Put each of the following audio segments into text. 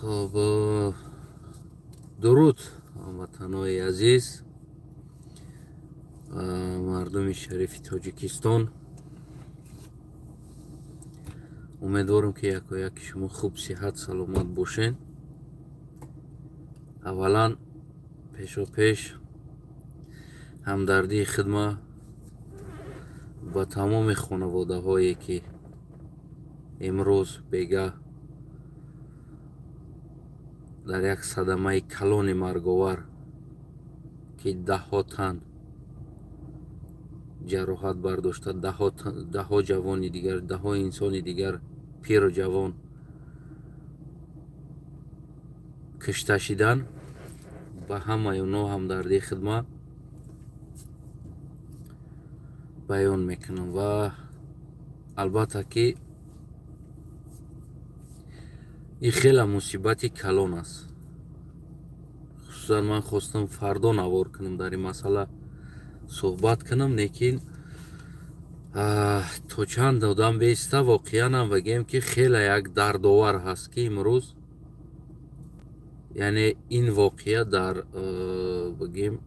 خب درود هموطنان عزیز، مردم شریف تاجیکستان. امیدوارم که یک و یک شما خوب صحت سلامت باشین. اولا پیش و پیش همدردی خدمت با تمام خانواده هایی که امروز بیگاه در یک صدمه کلان مرگاور که ده ها تن جراحت برداشته، ده ها جوان دیگر، ده ها انسان دیگر پیر و جوان کشته شدن. به همه اونا همدردی خدمت بیان میکنم و البته که این خیلی مصیبت کلان است. خصوصا من خواستم فردا نوار کنم در این مسئله صحبت کنم، لیکن تا چند آدم بیسته واقعا هم بگیم که خیلی یک دردآور هست که امروز یعنی این واقعه در بگیم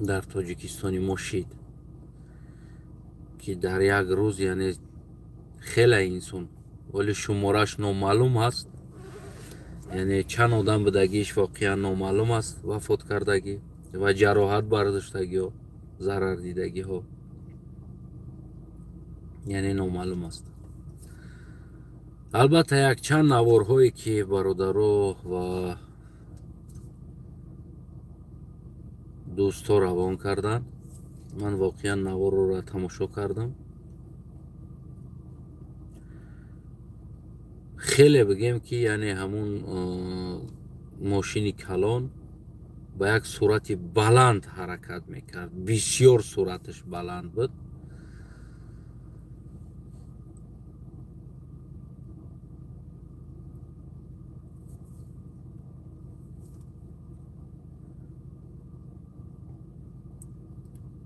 در تاجیکستان ما شد که در یک روز یعنی خیلی انسان، ولی شمارش نامعلوم هست، یعنی چند آدم بدگیش واقعا نامعلوم است وفات کردگی و جراحت برداشتگی ها، ضرر دیدگی ها یعنی نامعلوم است. البته یک چند نوارهایی که برادرها و دوستا روان کردن، من واقعا نوار را تماشا کردم. خیلی بگیم که یعنی همون ماشین کلان با یک سرعت بلند حرکت میکرد، بسیار سرعتش بلند بود.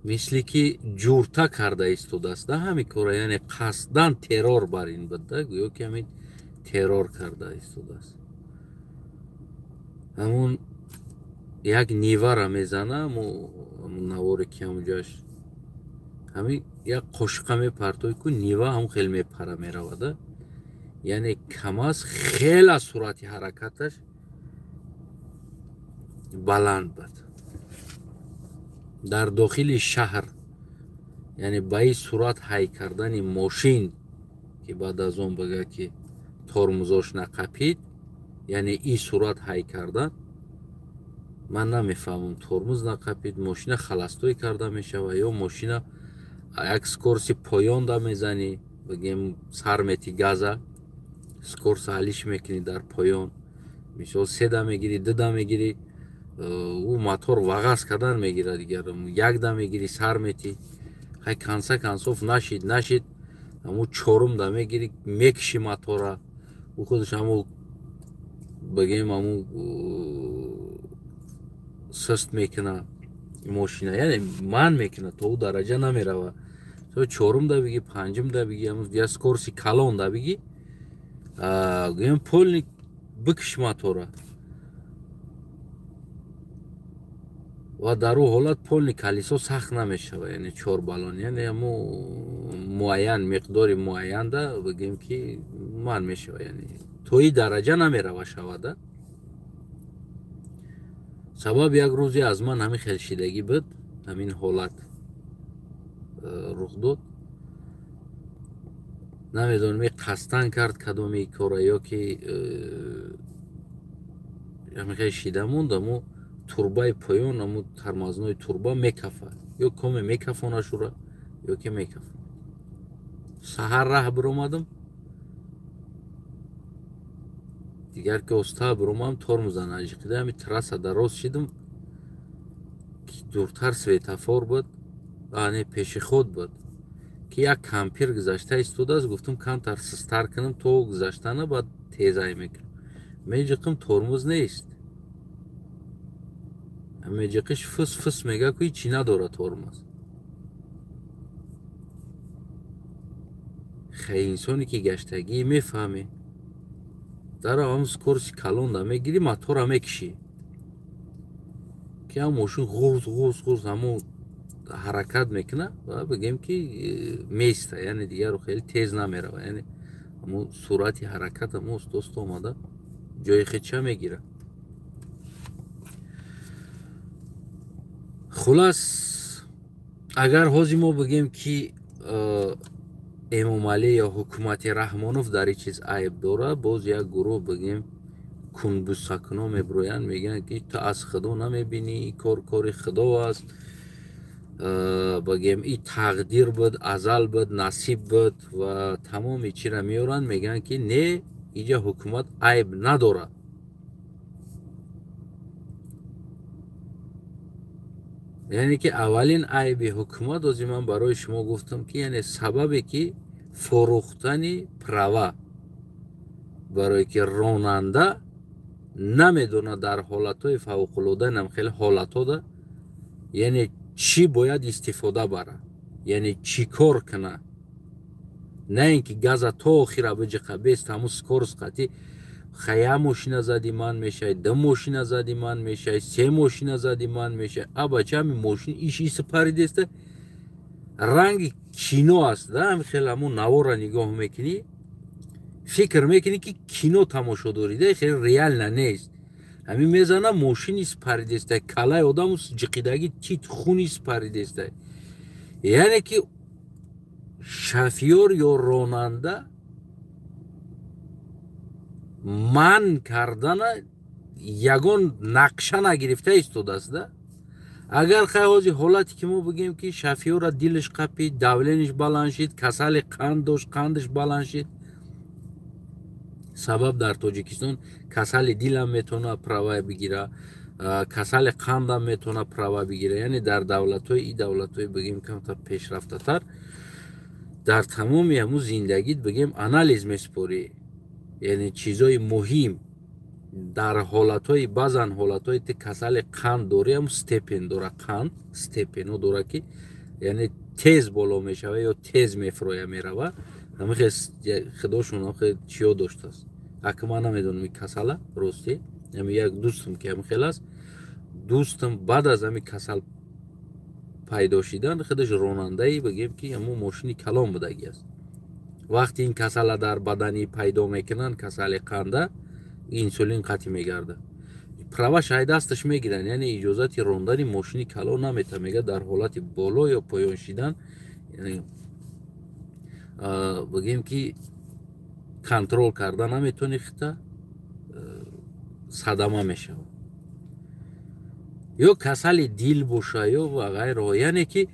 مثل که جورتا کرده ایستاده است. همین کار یعنی قصدن ترور بر این بوده، گویا که همین ترور کرده ایستاده است. همون یک نیوه را میزنه، همون نواری که همونجاش همین یک قشقه میپرتوی که نیوه هم خیلی میپره میروده، یعنی کم از خیلی سرعت حرکتش بلند بود در داخل شهر. یعنی با این سرعت حی کردن ماشین که بعد از اون بگه که ترمزاش نقپید، یعنی این سرعت حی کردن، من نمیفهمم ترمز نقپید، ماشین خلستوی کرده میشه و یا ماشین یک سکورسی پایان دا میزنی، بگیم سر میتی گازه سکورس حلیش میکنی در پایان، میشه 3 دا میگیری 2 دا میگیری، او موتور وغاز کردن میگیره دیگر، 1 دا میگیری سر میتی، خیلی کنسوف نشید همون 4 دا میگیری میکشی موتوره، او خودش همون بگیم همون سست میکنه ماشینه، یعنی من میکنه تا او درجه نمیروه. تو 4 دا بگی 5 دا بگی همون یا سکورسی کلان دا بگی گویم پول بکش موتوره و در او حالت پول کلیسا سخت نمیشه، یعنی 4 بالون یعنی همون معین مقدار معین ده بگیم که من میشه، یعنی توی درجه نمیره شوده. سبب یک روزی از من همین خلشیدگی بود، همین حالت رخ داد. نمیدونم قصدن کرد کدومی کاره یا که همین خلشیده موند، همون توربای پایون همون ترمزنای توربا میکفه یا کمی میکفانه شوره یا که میکفه. سهر راه برامدم دیگر که استا برامم ترمزن اجیقیده همین ترس دراز شدم که دورتر سویتفار بود، یعنی پیش خود بود که یک کمپیر گذشته ایستاده است. گفتم کم ترسستر کنم تو گذشتنه بعد تیزای میکنم، میجیقم ترمز نیست، میجیقش فس میگه که چی نداره ترمز. خیلی انسانی که گشتگی میفهمه дара ҳам скорости калон да мегири мотора мекишӣ ки ҳам мошин ғурз ғурз ғурз ҳамон ҳаракат мекуна ва бигем ки меиста, яъне дигар хеле тез намерава, яъне ҳамон суръати ҳаракат ҳам ост омада ҷои хеча мегира. хулас агар ҳозир мо бигем ки эмомалӣ ё ҳукумати Раҳмонов дар ин чиз айб дорад, боз як гурӯҳ бигем кунбусакуно мебироянд, мегӯянд ки ту аз худо намебинӣ, ин кор кори худо аст, бигем ин тақдир буд, азал буд, насиб буд ва тамоми чиро меоранд, мегӯянд ки не, инҷа ҳукумат айб надорад. яъне ки аввалин айби ҳукумат ҳозир ман барои шумо гуфтам ки яъне сабабе ки фурӯхтани права барое ки ронанда намедонад дар ҳолатҳои фавқулода, нам хеле ҳолатҳода яъне чӣ бояд истифода барад, яъне чӣ кор кунад, на ин ки газа то охира биҷиқа бест ҳамун скорост қатъӣ хая мошина зади ман мешавад, ду мошина зади ман мешавад, се мошина зади ман мешавад. Абача ҳамин мошин иси паридеста ранги кино аст да, ҳамин хеле ҳамун навора нигоҳ мекунӣ, фикр мекунӣ ки кино тамошодорӣ да, хеле реально нест. ҳамин мезана мошин иси паридеста, калаи одаму ҷиқидаги тит хун иси паридеста. яъне ки шофёр ё ронанда ман кардана ягон нақша нагирифта истодааст да. агар хай ҳозир ҳолате ки мо бигем ки шофёра дилаш қапид, давлениш баланд шид, касали қанд дошт, қандаш баланд шид, сабаб дар Тоҷикистон касали дилам метавона права бигира, касали қандам метавона права бигира. яъне дар давлатҳои ин давлатҳои бигем камтар пешрафтатар дар тамоми ҳамун зиндагит бигем анализ месупорӣ, яъне чизҳои муҳим дар ҳолатҳои баъзан ҳолатҳои ти касали қанд дорӣ, ҳамун степен дора, қанд степено дора ки яъне тез боло мешава ё тез мефроя мерава. ҳамин худошон хеле чиё доштааст, аки ман намедонам ин касала рости. ҳамин як дӯстам ки ҳамин хел аст, дӯстам баъд аз ҳамин касал пайдо шидан худаш ронандаи бигем ки ҳамун мошини калон будагӣ аст. вақте ин касала дар бадани пайдо мекунанд, касали қанда, инсулин қатъӣ мегардад, права шаҳи дасташ мегиранд, яъне иҷозати рондани мошини калон наметавад, мега дар ҳолати боло ё поён шидан бигем ки контрол карда наметавонӣ, хита садама мешавад ё касали дил боша ё ва ғайраҳо. яъне ки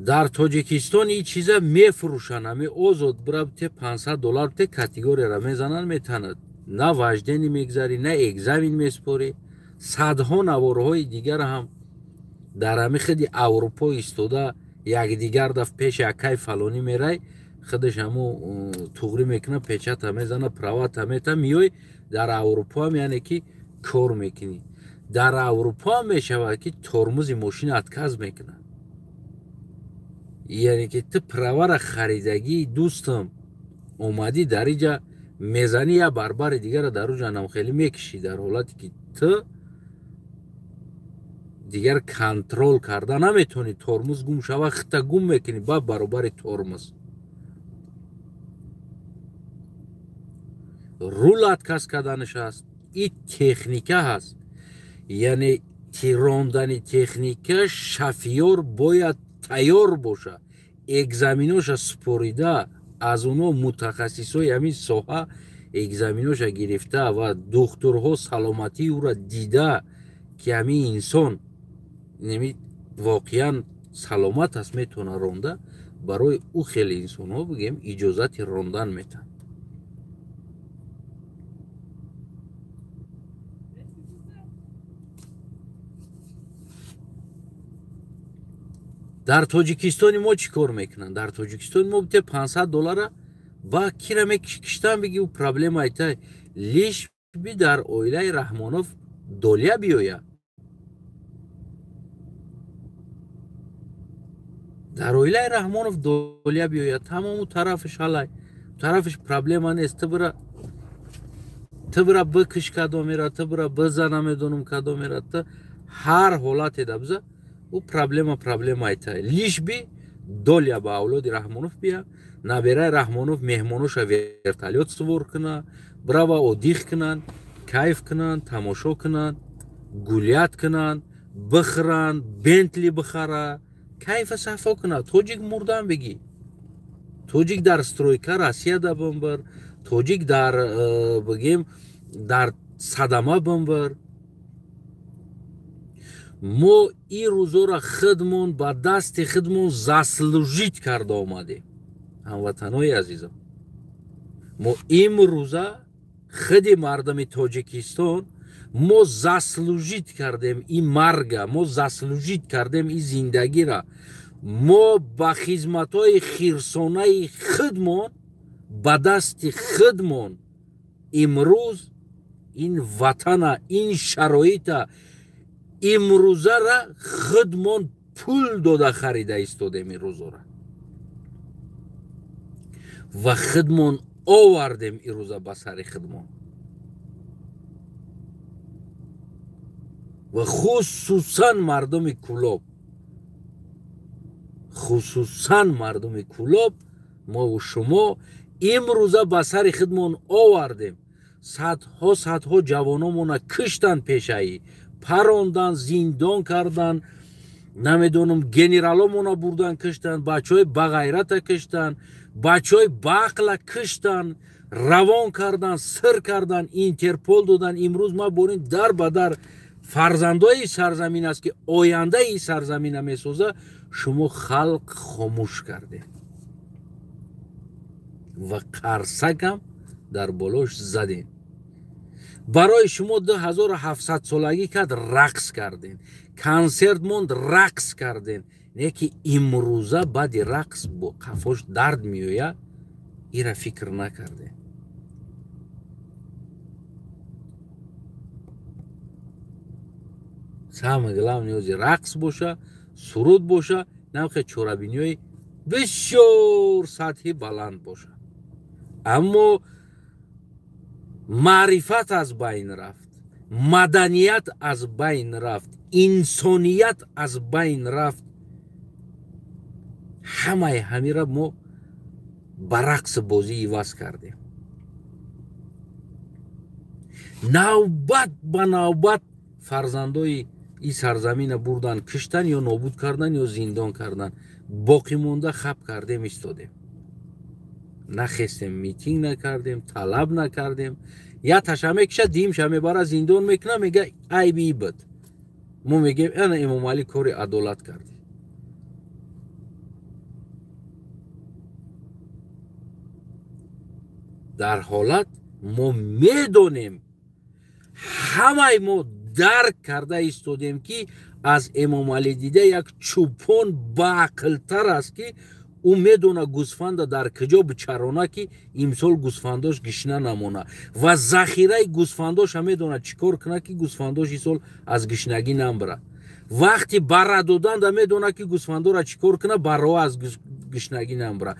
дар Тоҷикистон ин чиза мефурӯшанд, ҳамин озод бира те $500 те категорияра мезананд, метанад, на ваҷдени мегзарӣ, на экзамен месупорӣ. садҳо навораҳои дигар ҳам дар ҳамин худи Аврупо истода, якдигар дафъ пеши акай фалонӣ мерай, худаш ҳамун туғрӣ мекунад, печата мезанад, правата метавад, миёй дар Аврупо ҳам яъне ки кор мекунӣ. дар Аврупо ҳам мешавад ки тормози мошин отказ мекунад. яъне ки ту правара харидагӣ, дӯстам, омадӣ дар инҷа мезанӣ, я барбари дигара дар уҷа намхелӣ мекишӣ, дар ҳолате ки ту дигар контрол карда наметавонӣ, тормоз гум шава, хита гум мекунӣ ба баробари тормоз. рул отказ карданаш аст, ин техника ҳаст. яъне рондани техника шофёр бояд тайёр боша, экзаменоша супорида, аз онҳо мутахассисои ҳамин соҳа экзаменоша гирифта ва духтурҳо саломатии ӯра дида ки ҳамин инсон воқеан саломат аст, метавона ронда, барои ӯ хеле инсонҳо бигем иҷозати рондан метаҳанд. дар Тоҷикистони мо чӣ кор мекунанд? дар Тоҷикистони мо бите $500 ба кира мекиштан бигӣ проблема айтай лиш би дар оилаи Раҳмонов долия биёяд. дар оилаи Раҳмонов долия биёяд, тамому тарафаш ҳалай, тарафаш проблема нест, ту бира Ти бира бикиш кадомира, ти бира биза намедонум кадомира, ти ҳар ҳолате да биза у проблема айта. Лиш би доля ба авлоди Раҳмонов бия, набераи Раҳмонов меҳмоноша вертолёт сувор кина, брава одих кинан, кайф кинан, тамошо кинан, гулят кинан, бихӯран, бентли бихара, кайфа сафо кина. Тоҷик мурдан бигӣ. Тоҷик дар стройка Россияда бимбир, тоҷик дар бигем дар садама бимбир. мо ин рӯзора худмон ба дасти худмон заслужит карда омадем. ҳамватанои азизам, мо имрӯза худи мардами Тоҷикистон мо заслужит кардем ин марга, мо заслужит кардем ин зиндагира. мо ба хизматҳои хирсонаи худмон ба дасти худмон имрӯз ин ватана, ин шароита имрӯзара худмон пул дода харида истодем. ин рӯзора ва худмон овардем ин рӯза ба сари худмон. ва хусусан мардуми Кӯлоб, мову шумо имрӯза ба сари худмон овардем. садҳо ҷавономона киштан пешаӣ, парондан, зиндон кардан, намедонам генераломона бурдан киштан, бачаҳои бағайрата киштан, бачаҳои баақла киштан, равон кардан, сир кардан, интерпол додан. имрӯз ма борин дар ба дар фарзандои сарзамин аст ки ояндаи сарзамина месоза. шумо халқ хомӯш карде ва қарсакам дар болош заден. барои шумо 2700 солагӣ кад рақс карден, консерт монд рақс карден. не ки имрӯза баъди рақс бо қафош дард меояд, ира фикр накарден. сама гилам ниёзи рақс боша, суруд боша, навхе чорабиниҳои бисёр сатҳи баланд боша. аммо маърифат аз байн рафт, маданият аз байн рафт, инсоният аз байн рафт. ҳамаи ҳамира мо ба рақс бозӣ иваз кардем. навбат ба навбат фарзандои ин сарзамина бурдан киштан ё нобуд кардан ё зиндон кардан. боқимонда хаб кардем истодем. нахестем, митинг накардем, талаб накардем. я таша мекиша, димша мебара, зиндон мекуна, мега айби ибад. мо мегем ана Эмомалӣ кори адолат карди. дар ҳолат мо медонем, ҳамаи мо дарк карда истодем ки аз Эмомалӣ дида як чӯпон баақлтар аст ки ӯ медона гӯсфанда дар куҷо бичарона ки имсол гӯсфандош гишна намона ва захираи гӯсфандоша медона чӣ кор куна ки гӯсфандош ин сол аз гишнагӣ намбира. вақти бара доданда медона ки гӯсфандора чӣ кор куна бароа аз гишнагӣ намбира.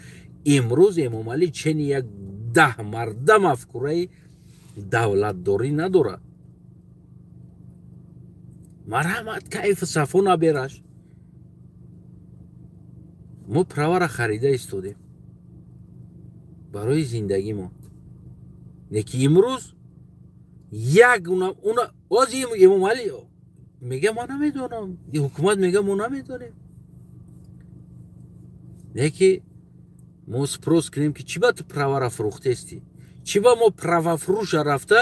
имрӯз Эмомалӣ чени як 10 марда мафкураи давлатдорӣ надорад. марҳамат, кайфу сафо набераш. мо правара харида истодем барои зиндагимо. неки имрӯз як оз Эмомалӣ мега мо намедонам, ҳукумат мега мо намедонем. неки мо спрос кунем ки чӣ ба ту правара фурӯхтестӣ, чӣ ба мо правафурӯша рафта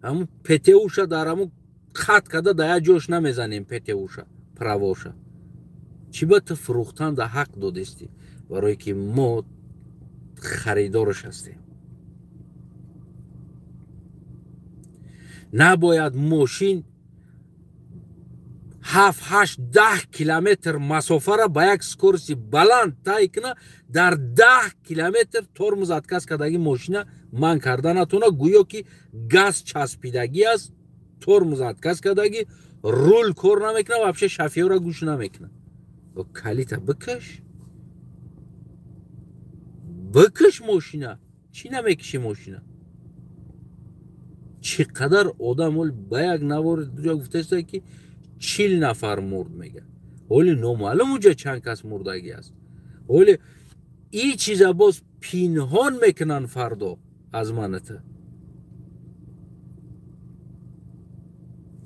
ҳамун ПТУша дар ҳамун хат када да як ҷош намезанем. ПТУша правоша чӣ ба ту фурӯхтанда ҳақ додестӣ? барое ки мо харидораш ҳастем. набояд мошин 7-8-10 километр масофара ба як скорости баланд тай куна, дар 10 километр тормоз отказ кардагӣ мошина ман карда натона, гӯё ки газ часпидагӣ аст, тормоз отказ кардагӣ, рул кор намекуна, вообще шофёра гӯш намекуна. калита бикаш мошина. чӣ намекиши мошина? چقدر آدم ول با یک نوار جا گفته است که 40 نفر مرد میگه. ولی نامعلوم اونجا چند کس مردگی است. ولی این چیزا باز پنهان میکنن فردا از منت.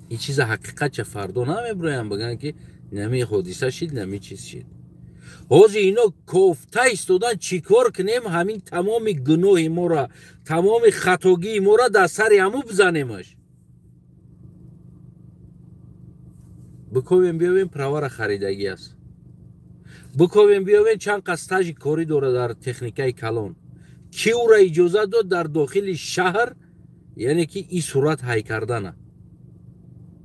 این چیز حقیقت چه فردا نمیبرایم بگن که نمی حادثه شد نمی چیز شد. حاضر اینا کوفته ایستادن چیکار کنیم همین تمام گناه ما را تمام خطاگی ما را در سر همو بزنیمش. بکویم بیاویم پرور خریدگی است. بکویم بیاویم چند قستاج کاری داره در تکنیکای کلان. کی او را اجازه داد در داخل شهر یعنی که این صورت های کردنه.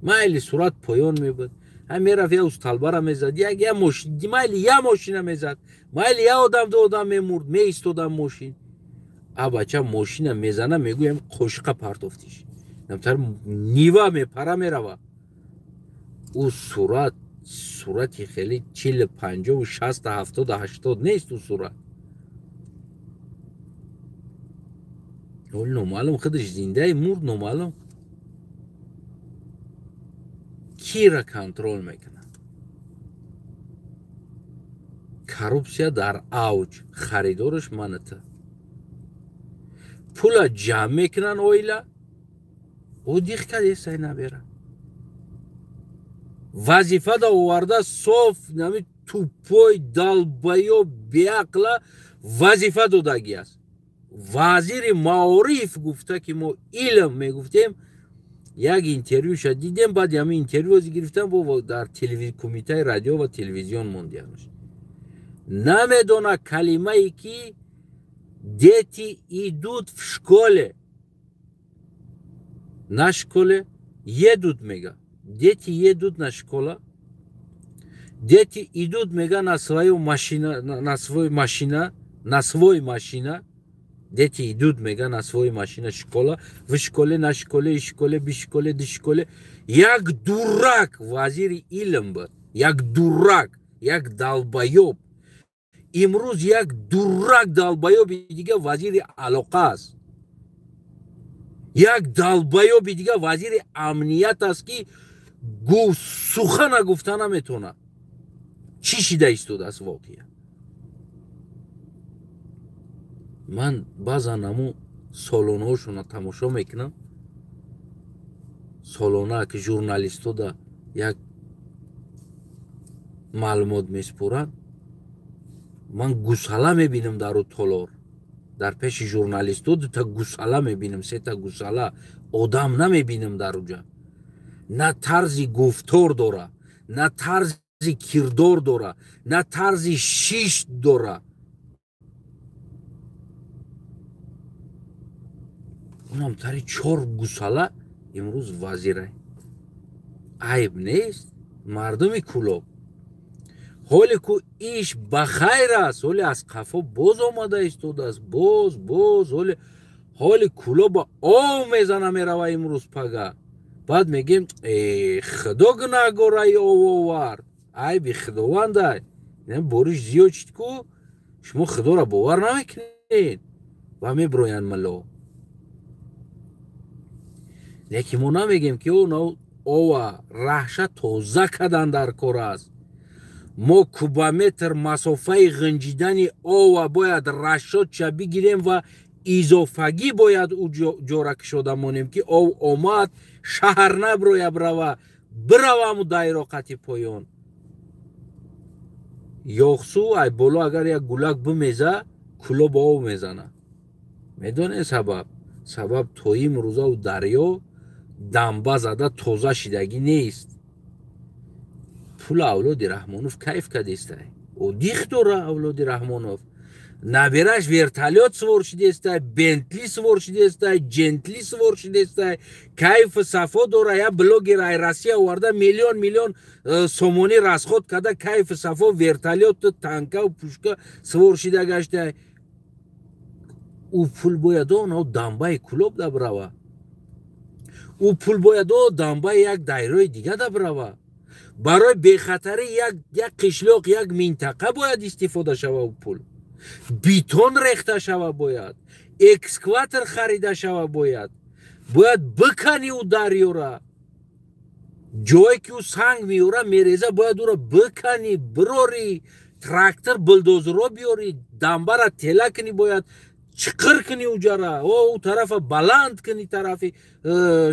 مایلی صورت پایان میبود. هم میرفت یه استالبه را میزد یه ماشین مایلی یه ماشین میزد مایلی یه آدم دو آدم میمورد میایستادن ماشین. بچه ماشین میزنه میگویم قشقه پرتافتیش نمتر نیوه میپره میروه. او صورتی خیلی 40 50 و 60 70 80 نیست او صورت. ولی نامعلوم خودش زنده مرد نامعلوم کی را کنترل میکنه. کروپسیا در اوج خریدارش منته. پولا جمع میکنن اویلا او دیخ کده سای نبیره. وظیفه دا آورده صاف نمی توپای دلبایو بیعقل وظیفه دادگی است. وزیر معارف گفته که ما علم میگفتیم. یک اینترویو شد دیدیم بعد همین اینترویو گرفتم با در کمیته رادیو و تلویزیون موندیانش. نمیدونه کلمه ای که дети идут в школе. На школе едут мега. Дети едут на школу. Дети идут мега на свою машину, на свой машина. Дети идут мега на свой машина школа. В школе, на школе, в школе, без школе, до школе. Як дурак вазири илм буд. Як дурак, як долбоёб. امروز یک دورک دلبایوبی دیگه وزیر علاقه است. یک دلبایوبی دیگه وزیر امنیت است که سخن گفتن نمیتونه. چی شده ایستاده است واقعا. من بعضا نمو سالانه هاشون تماشا میکنم. سالانه که ژورنالیستو دا یک معلومات میسپرن من گوساله میبینم در تالار در پیش ژورنالیستو دو تا گوساله میبینم سه تا گوساله آدم نمیبینم در اونجا. نه طرزی گفتار داره نه طرزی کردار داره نه طرزی شیش داره. اونم تاری 4 گوساله امروز وزیره. عیب نیست مردمی کلوب. حالی که ایش بخیر است ولی از قفا باز آمده ایستاده است باز حالی کلو با آو میزنه میروه امروز پگه. بعد میگیم ای خدا گناهگاره ای آورد ای بی خداونده بارش زیاد شد که شما خدا را باور نمیکنید و میبروین ملا. لیکن ما نمیگیم که اون آوه رحشه تازه کدن در کار است. ما کوبامتر مسافه غنجیدن آوه باید رشاد چه بگیریم و اضافگی باید او جارک شده مانیم که آو آمد شهر نبروی بروم دایراقتی پایان. یاخسو ای بالا اگر یک گلک بمیزه کلو با آو میزنه. میدونه سبب تویم روزا و دریا دنبه زده تازه شدگی نیست. پول اولاد رحمانوف کیف کدیسته او دیخ دوره اولاد رحمانوف نبیرش ورتالیات سوار شده است بنتلی سوار شده است جنتلی سوار شده است کیف صفا دوره یا بلوگ رای رسی آورده میلیون سومونی رسخود کده کیف صفا ورتالیات تانکه و پوشکه سوار شده گشته. او پول باید او دنبه کلوب ده بروه. او پول باید او دنبه یک دایره دیگه ده بروه. برای بخطر یک قشلاق یک منطقه باید استفاده شوه و پول بیتون ریخته شوه باید اکسکواتر خریده شوه باید باید بکنی او دریو را. جایی که او سنگ میوره میریزه باید او را بکنی، بروری، تراکتور بلدوزر رو بیاری، دنبه را تله کنی، باید چقر کنی اوجا را، او طرف بلند کنی، طرف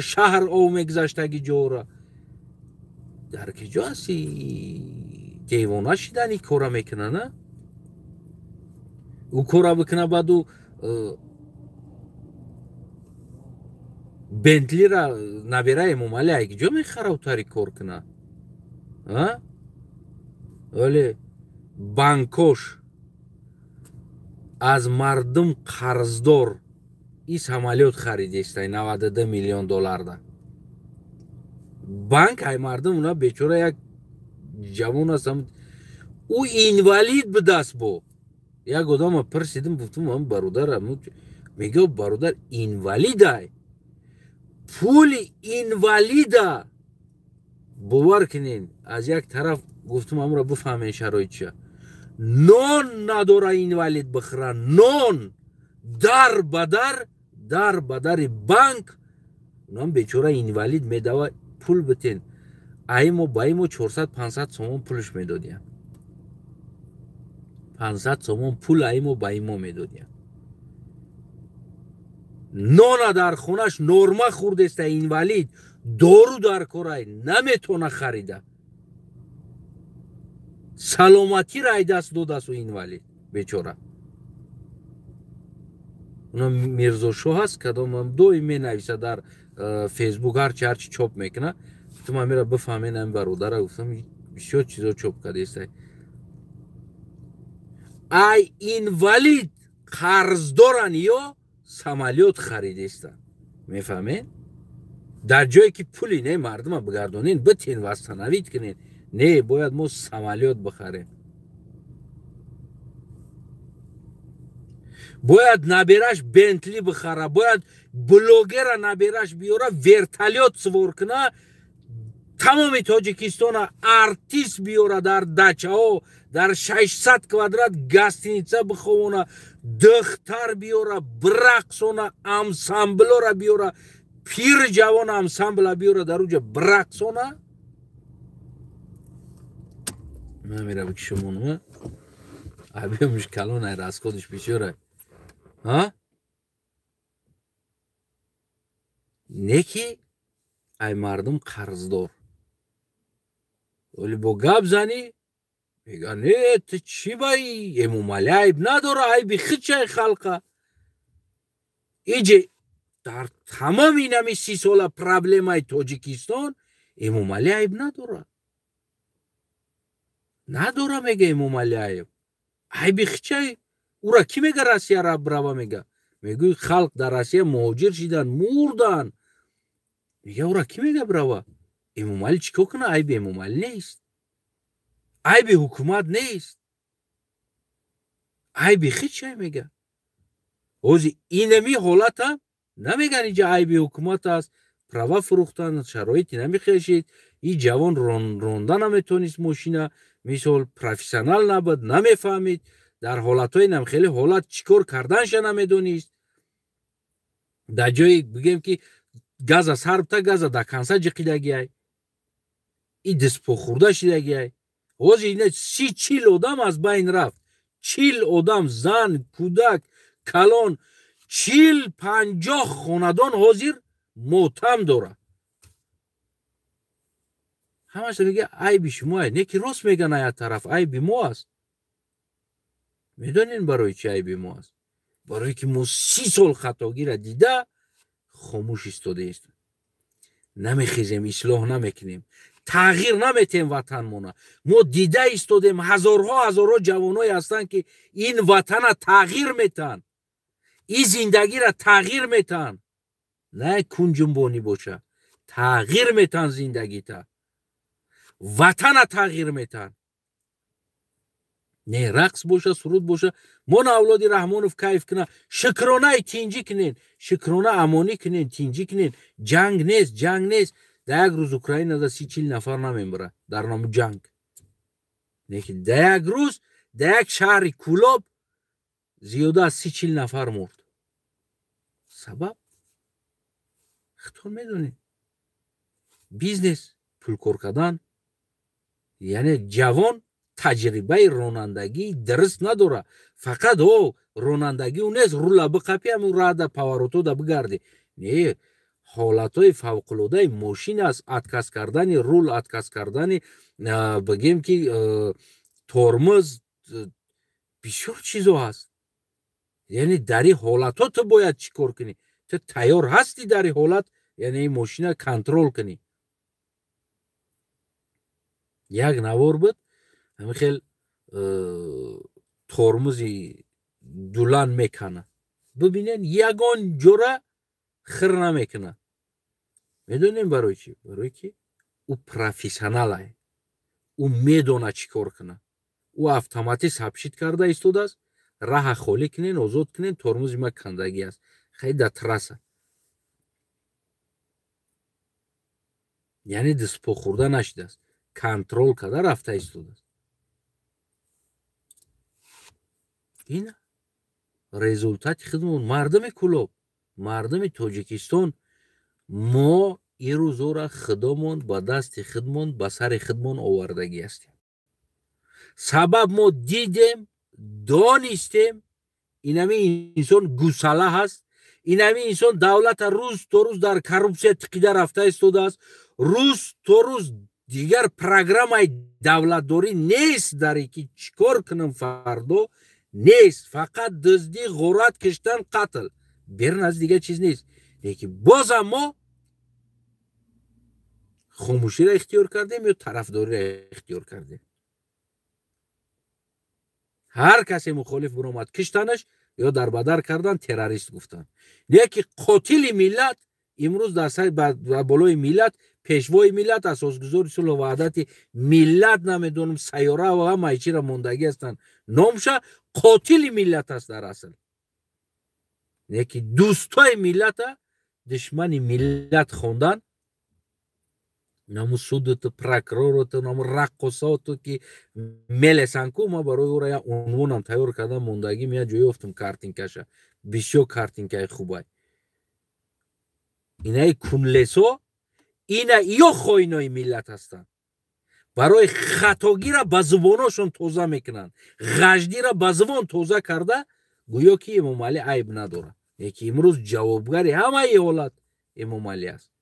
شهر او مگذشتگی جو را. در کجا هستی؟ دیوانه شدن این کارا میکنه نه؟ او کارا بکنه بعد او بنتلی را نبیره امومالی اگه جا میخره و تاری کار کنه. ولی بانکوش از مردم قرضدار این سامالیات خریدیسته 92 میلیون دلار ده. بانک های مردم اونا بیچاره یک جوان هستم او اینوالید به دست بو. یک آدم پرسیدم گفتم من برادرم، میگه برادر اینوالیده، پول اینوالیده. باور کنین از یک طرف گفتم امرا بفهمین شرایط چیه. نون نداره اینوالید بخره، نون در بدر بانک اونم بیچاره اینوالید میدوه پول بتین. ایمو با ایمو 400-500 سومون پولش میدادیم، 500 سومون پول ایمو با ایمو میدادیم. نون در خونش نورما خورده است اینوالید، دارو در کارای نمیتونه خریده، سلامتی رای دست دو دست و اینوالید بیچاره. اونا میرزا شو هست کدام دوی می نویسه در فیسبوک هرچی چوب میکنه. تو من میره بفهمین این برادر گفتم بسیار چیزا چوب کرده است. ای اینوالید قرض دارن یا سامالیات خریدیستن، میفهمین؟ در جایی که پولی نه مردم بگردونین بتین وستنوید کنین، نه باید ما سامالیات بخریم. باید نبیرش بنتلی بخره، باید بلوگر نبیرش بیاره ورتالیات سوار کنه، تمام تاجیکستان ارتیست بیاره در دچه ها، در 600 کوادرات گاستینیتسه بخونه، دختر بیاره برقصونه، امسامبل را بیاره، پیر جوان امسامبل بیاره در اوجه برقصونه. من میره بکشمونه ابی مشکلون ای راست خودش بیشوره. نکی ای مردم قرضدار ولی با گب زنی میگه نه تو چی بایی امومالی عیب نداره، عیبی خیچه خلقه. ایجه در تمام این همی 30 ساله پرابلم های تاجیکستان امومالی عیب نداره میگه امومالی عیب، عیبی خیچه. او را کی میگه روسیه را بروا میگه خلق در روسیه مهاجر شدن مردن، میگه او را کی میگه بروا؟ امومالی چیکار کنه؟ عیب امومالی نیست، عیب حکومت نیست، عیب خیچه میگه. اوزی اینمی حالت هم نمیگن اینجا عیب حکومت است، پروا فروختن شرایطی نمیخشید، این جوان روندن نمیتونست ماشینه مثل پروفسیونال نبود، نمیفهمید در حالت های نم خیلی حالت چیکار کردنش نمیدونست. در جایی بگیم که گاز از هر بتا گاز در کنسا جقیدگی های این دست پو خورده شدگی های. اوزی اینه 30-40 آدم از بین رفت، 40 آدم زن کودک کلان 40-50 خاندان حاضر موتم داره. همش میگه عیب شما نه که راست میگن ای طرف عیب ما است. میدونین برای چی عیب ما است؟ برای که ما 30 سال خطاگی را دیده خاموش ایستاده است، نمیخیزیم، اصلاح نمیکنیم، تغییر نمیتیم وطن مونه. ما دیده ایستادیم هزارها جوانای هستن که این وطن را تغییر میتن، این زندگی را تغییر میتن، نه کنجنبانی باشه، تغییر میتن زندگی تا، وطن را تغییر میتن، نه رقص باشه سرود باشه. من اولادی رحمانوف کیف کنه، شکرانه تینجی کنین، شکرانه امانی کنین، تینجی کنین. جنگ نیست در یک روز اوکراین از 30-40 نفر نمیبره در نام جنگ، نه که در یک روز در یک شهر کولاب زیاده از 30-40 نفر مرد. سبب خطور میدونی بیزنس پول کار کردن یعنی جوان تجربه رانندگی درست نداره فقط او رانندگی اون نیست رولا بقپی همون راه در پاوروتو در بگردی نه حالتهای فوق‌العاده ماشین است اتکاس کردن رول اتکاس کردن بگیم که ترمز بسیار چیزو هست یعنی در این حالت ها تو باید چی کار کنی تو تیار هستی در این حالت یعنی این ماشین کنترل کنی یک نوار بود همین خیلی ترمزی دولان میکنه ببینین یگان جوره خر نمیکنه میدونیم برای چی؟ برای که او پروفیشناله او میدونه چی کار کنه او автомати ثبت کرده ایستاده است راه خالی کنین آزاد کنین ترمز ما کندگی است خیلی در ترسه یعنی دست پا خورده نشده است کنترل کرده رفته ایستاده است این результати خدمون مردم کلوب مردم تاجیکستان ما این روزا خدمون با دست خدمون با سر خدمون آوردگی هستیم سبب ما دیدیم دانستیم اینمی انسان گوساله هست اینمی انسان دولت روز تا روز در کروپسیا تقیده رفته ایستاده است روز تا روز دیگر پروگرام دولت داری نیست داری که چیکار کنم فردا نیست فقط دزدی غارت کشتن قتل بیرون از دیگه چیز نیست لیکن باز ما خاموشی را اختیار کردیم یا طرفداری را اختیار کردیم هر کسی مخالف برآمد کشتنش یا در بدر کردن تروریست گفتن لیکن قاتل ملت امروز در سر بالای ملت پیشوای ملت اساسگذار صلح و وحدت ملت نمیدونم سیاره و همه چی را موندگی هستند نامشه قاتل ملت است در اصل یکی دوستای ملت دشمن ملت خوندن نمو سودت پرکرارت نمو رقصاتو که ملسن کو ما برای او را یا عنوانم تیار کردم موندگی میاد جوی افتم کارتینکشه بسیار کارتینکه خوبه اینای کنلسو اینا یا خوینای ملت هستن برای خطاگی را با زباناشون توزه میکنن غجدی را با زبان توزه کرده گویا که امام علی عیب نداره یکی امروز جوابگری همه ای حالت امام علی است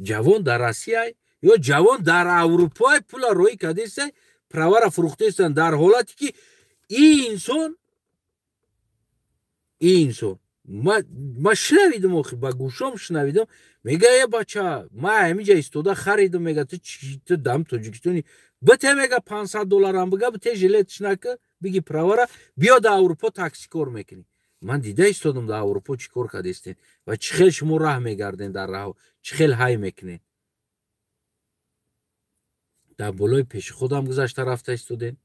جوان در روسیه یا جوان در اروپا پول روی کردیسته پرور فروخته استن در حالتی که این انسان ما شنویدم آخی با گوشام شنویدم میگه یه بچه ما همینجا ایستاده خریدم میگه تو چی تو دم تاجیکستانی بته میگه $500 هم بگه بته ژیلتش نکه بگی پروره بیا در اروپا تاکسی کار میکنی من دیده ایستادم در اروپا چی کار کردیستین و چی خیلی شما راه میگردین در راه چی خیلی های میکنین در بالای پیش خودم گذاشته رفته ایستادین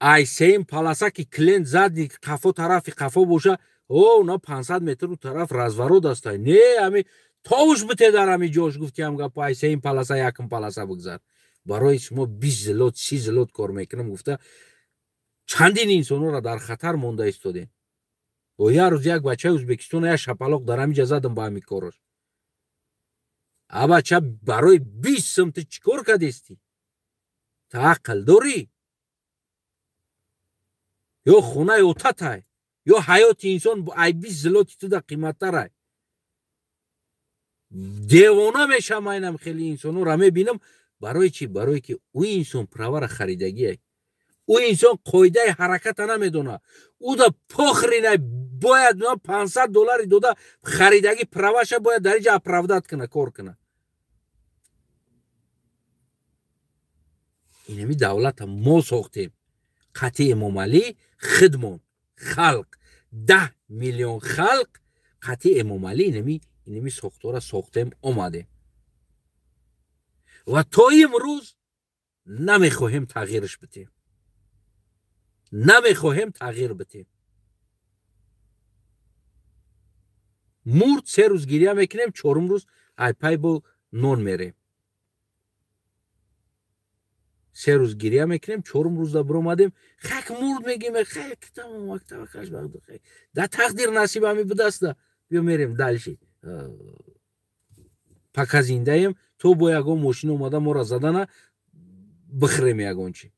ای سیم پالاسا که کلینت زدی قفا طرفی قفا باشه او نه 500 متر رو طرف رزورود است نه همی تاوش بته در همی جاش گفتی هم گفت ای سیم پالاسا یکم پالاسا بگذار برای شما 20 زلوت 30 زلوت کار میکنم گفته چندین انسان را در خطر مونده ایستادین و یه روز یک بچه ازبکستان یا شپلاق در همی زدم با همی کارش بچه برای 20 سمت چیکار کردیستی تا عقل داری یا خونه اوتت های یا حیات انسان ای 20 زلوتی تو در قیمت تر دیوانه میشم اینم خیلی انسانو را میبینم برای چی؟ برای که او انسان پرور خریدگی او انسان قاعده حرکت نمیدونه او دا پخرینه باید $500 داده خریدگی پرورش باید در اینجا اپراودت کنه کار کنه اینمی دولت ما ساختیم قطعی امام علی خدمون خلق 10 میلیون خلق قطعی امام علی اینمی ساختار ساختیم آمده و تا امروز نمیخواهیم تغییرش بتیم نمیخواهیم تغییر بتیم مرد 3 روز گریه میکنیم 4 روز ای پای با نون میریم 3 روز گریه میکنیم 4 روز دا برآمدیم خک مرد میگیم خک تمام وقت وقتش بخدا خک دا تقدیر نصیب همی بده است بیا میریم دلشی پاکا زنده‌ایم تو با یگان ماشین اومده ما را زدن بخریم یگان چی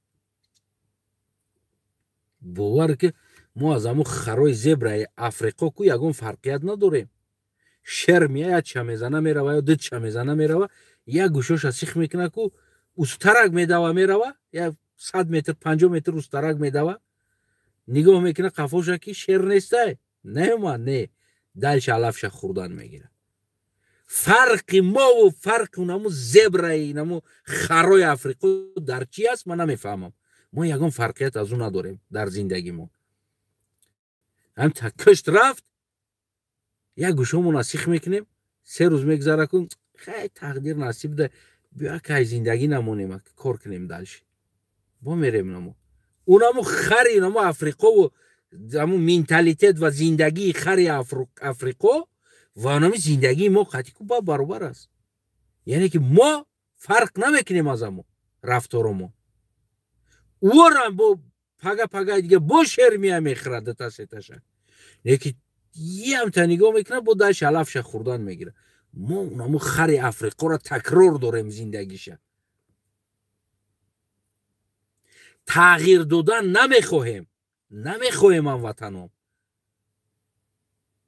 باور که ما از همون خرای زبرای افریقا کو یگان فرقیت نداریم شر میاد چه میزنه میروه یا دو چه میزنه میروه یک گوشش سیخ میکنه کو استرک میدوه میروه یا 100 متر 50 متر استرک میدوه نگاه میکنه قفاش که شر نیسته نه من نه دلش علفش خوردن میگیره فرق ما و فرق اونمو زبرای نمو خرای افریقا در چی است من نمیفهمم ما یگان فرقیت از اون نداریم در زندگی ما هم تا کشت رفت یک گوشمون سیخ میکنیم 3 روز میگذره کن خیلی تقدیر نصیب ده بیا که زندگی نمونیم کار کنیم دلش با میریم نمو اونمو خری نمو افریقا و همون مینتالیتت و زندگی خری افریقا و اونمی زندگی ما قطعی که با برابر است یعنی که ما فرق نمیکنیم از همون رفتارمون او را با پگا دیگه با شر میخرده تا ستشه یکی یه هم تا نگاه میکنه با دلش علفش خوردن میگیره ما اونمو خری افریقا را تکرار داریم زندگیشه تغییر دادن نمیخواهیم هموطنان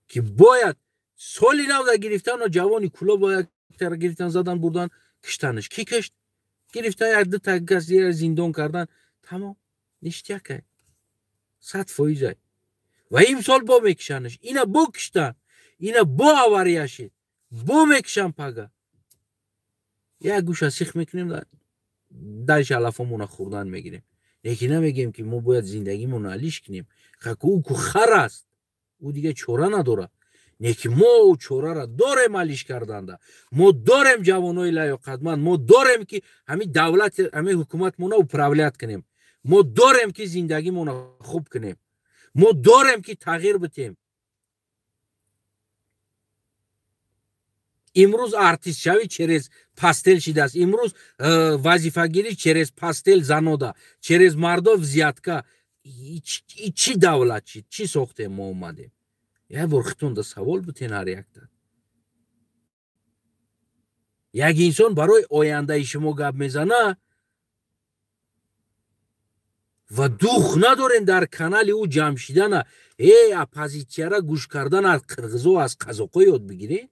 که باید سالی نو در گرفتن و جوانی کلا باید تر گرفتن زدن بردن کشتنش کی کشت گرفتن یک دو تا گزیر زندان کردن تمام نشتیا که 100% و این سال با میکشنش اینا با کشتن اینا با آوریشید با میکشن پگه یک گوش سیخ میکنیم درش علفمون خوردن میگیریم یکی نمیگیم که ما باید زندگیمون علیش کنیم او که خر است او دیگه چوره نداره یکی ما او چوره را داریم علیش کردنده ما داریم جوانای لیاقتمند ما داریم که همین دولت همین حکومتمون رو پراولیت کنیم ما داریم که زندگیمون خوب کنیم ما داریم که تغییر بدیم امروز آرتیست شوی چرز پاستل شده است امروز وظیفه گیری چرز پاستل زنوده چرز مردو زیادکا چی دولت چی ساخته ما اومده یک بار خطون ده سوال بتین هر یک ده یک انسان برای آینده شما گپ میزنه و دوخ ندارین در کانال او جمع شدن اپوزیسیا را گوش کردن از قرغزو از قزاقا یاد بگیری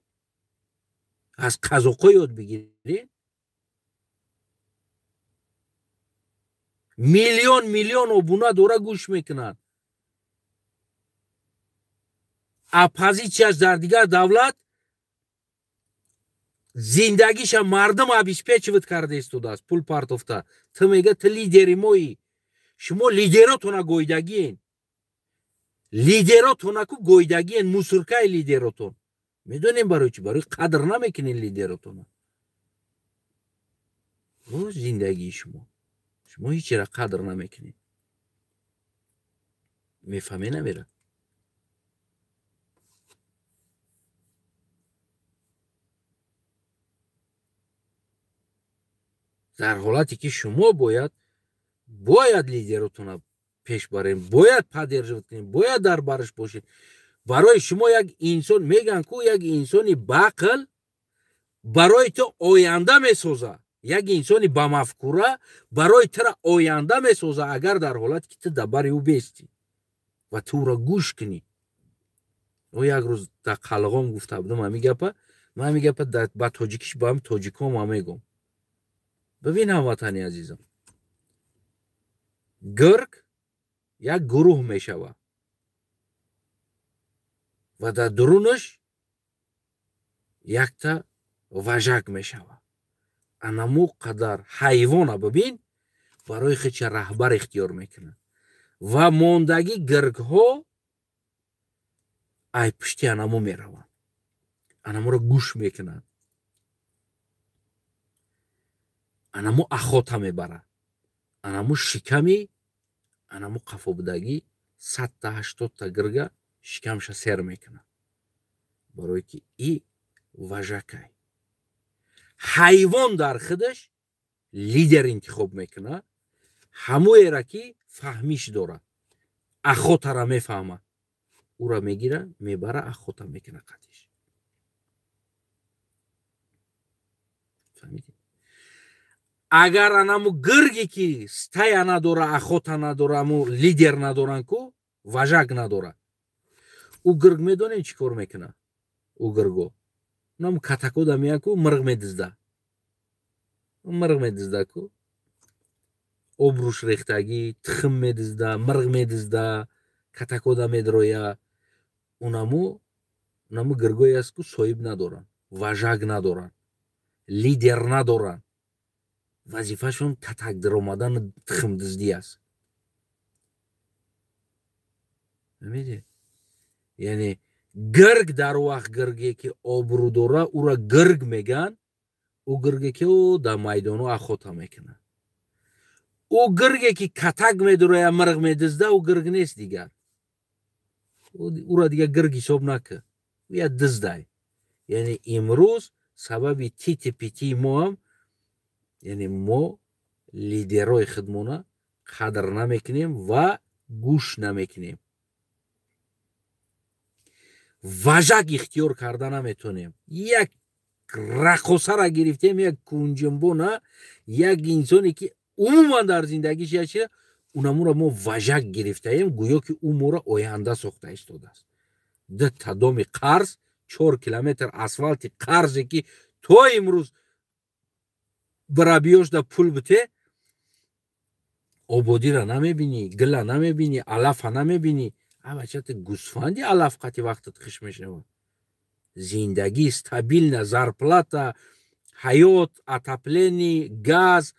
از قزاقا یاد بگیری میلیون ابونه دوره گوش میکنن اپوزیسیاش در دیگر دولت زندگیش مردم обеспечивать کرده است پول پارتوفتا تو میگه تو لیدری مویی شما لیدراتون گویدگین لیدراتون کو گویدگین موسرکای لیدراتون میدونیم برای چی برای قدر نمیکنین لیدراتون رو زندگی شما هیچ را قدر نمیکنین میفهمی نمیره در حالتی که شما باید لیدراتون پیش برین باید پدرجوت کنین باید در برش باشین برای شما یک انسان میگن که یک انسانی باقل برای تو آینده میسازه یک انسانی با مفکوره برای تو آینده میسازه اگر در حالت که تو دبر او بیستی و تو را گوش کنی او یک روز در قلقام گفته بودم من میگم با تاجیکیش با هم تاجیکام هم میگم ببین هموطنی عزیزم گرگ یک گروه میشوه و در درونش یک تا وژک میشوه انمو قدر حیوان ببین برای خودش رهبر اختیار میکنه و ماندگی گرگ ها ای پشتی انمو میروند انمو را گوش میکنند انمو اخاطه میبره انمو شکمی انمو قفا بودگی 100 تا 80 تا گرگه شکمش سر میکنه برای که ای وژکای حیوان در خودش لیدر انتخاب میکنه همو ایره که فهمیش داره اخاطه را میفهمه ура мегира мебара ахота мекуна қатиш. Фаҳмидед? Агар анаму гирге ки стая надора, ахота надора, аму лидер надоран ку важак надора, ӯ гирг медонем чӣ кор мекуна? Ӯ гирго нам катакода меяд ку мирғ медизда ку обруш рехтагӣ тухм медизда, мирғ медизда, катакода медроя. унаму гиргое аст ку соҳиб надоранд, важак надоранд, лидер надоранд. вазифашон катак даромадану тухмдиздӣ аст. фаҳмидед? яъне гирг дар вақт гирге ки обрӯ дора, ӯра гирг меган. ӯ гирге ки дар майдону ахота мекунад. ӯ гирге ки катак медуроя, мирғ медизда, ӯ гирг нест дигар. ӯра дигар гирг ҳисоб накун. ӯ як диздай. яъне имрӯз сабаби тити пити мо ҳам, яъне мо лидерҳои худмона қадр намекунем ва гӯш намекунем. важак ихтиёр карда наметонем. як рақосара гирифтем, як кунҷумбона, як инсоне ки умуман дар зиндагиш яшира, унамуро мо важак гирифтаем, гӯё ки ӯ моро оянда сохта истодааст. ду тадоми қарз, 4 километр асфалти қарзе ки то имрӯз барабиёшда пул бите, ободира намебинӣ, гила намебинӣ, алафа намебинӣ. авачати гӯсфанди алаф қати вақтат хиш мешавад. зиндагӣ стабилна, зарплата, ҳаёт, отопление, газ,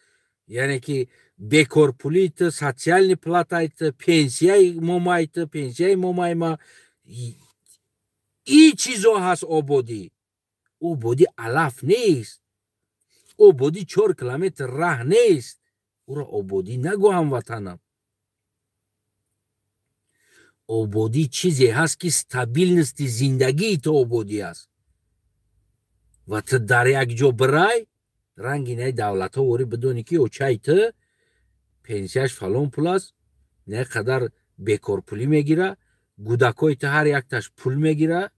яъне ки бекорпулит, социальный платайт, пенсияи момайт, пенсияи момайма. ин чизо ҳаст ободӣ. ободӣ алаф нест. ободӣ 4 километр раҳ нест. ӯро ободӣ нагӯ ҳамватанам. ободӣ чизе ҳаст ки стабилности зиндагии ту ободӣ аст. ва ту дар як ҷо бирай, ранги не давлатҳо ворӣ бидонӣ ки очаи ту пенсияш фалон пул аст, не қадар бекорпулӣ мегира, кӯдакои ту ҳар якташ пул мегира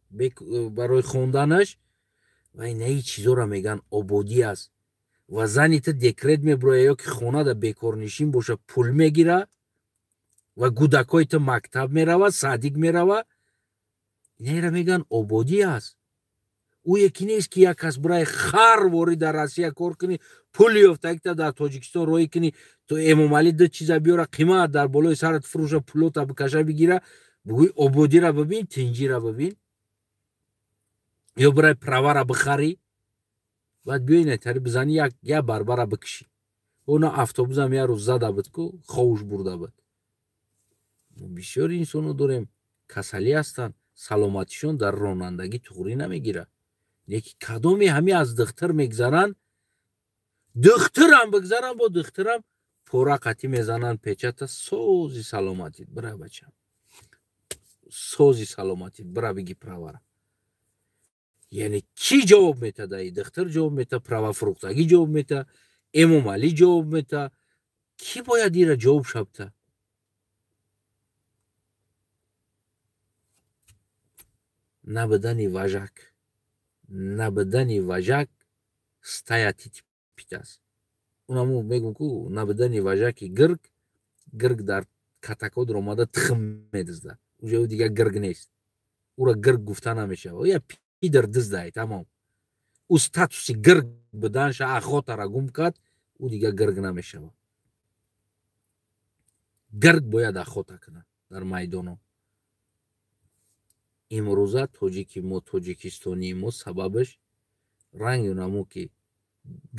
барои хонданаш. ва инаи чизоро меган ободӣ аст. ва зани ту декрет мебироя ё ки хонада бекорнишин боша, пул мегира ва кӯдакои ту мактаб мерава, садик мерава. инайро меган ободӣ аст. ӯ яке нест ки як кас бирай хар ворӣ дар Россия кор кунӣ, пули ёфтагӣ та дар Тоҷикистон роҳӣ кунӣ, то Эмомалӣ ду чиза биёра, қимат дар болои сарат фурӯша, пулота бикаша бигира, бигӯи ободиро бибин, тинҷиро бибин. ё бирай правара бихарӣ, баъд биёи натари бизанӣ, як барбара бикишӣ. она автобусам як рӯз зада буд ку ховуш бурда буд. бисёр инсоно дорем касалӣ ҳастанд, саломатишон дар ронандагӣ туғрӣ намегирад. леки кадоме ҳами аз духтар мегзаранд. духтарам бигзаранд, бо духтарам пора қатӣ мезананд печата. сози саломатит бира бачам, сози саломатит бира биги правара. яъне кӣ ҷавоб метада? духтар ҷавоб мета, правафурӯхтагӣ ҷавоб мета, Эмомалӣ ҷавоб мета. кӣ бояд ира ҷавоб шабта? набудани важак стая титипит аст. унаму мегӯм ку набудани важаки гирг дар катакҳо дуромада тухм медизда. уҷа ӯ дигар гирг нест. ӯра гирг гуфта намешавад. ӯ як пидр диздай тамом. ӯ статуси гирг буданша ахотара гум кард, ӯ дигар гирг намешавад. гирг бояд ахота кунад дар майдоно. имрӯза тоҷикистонии мо сабабаш ранги унамо ки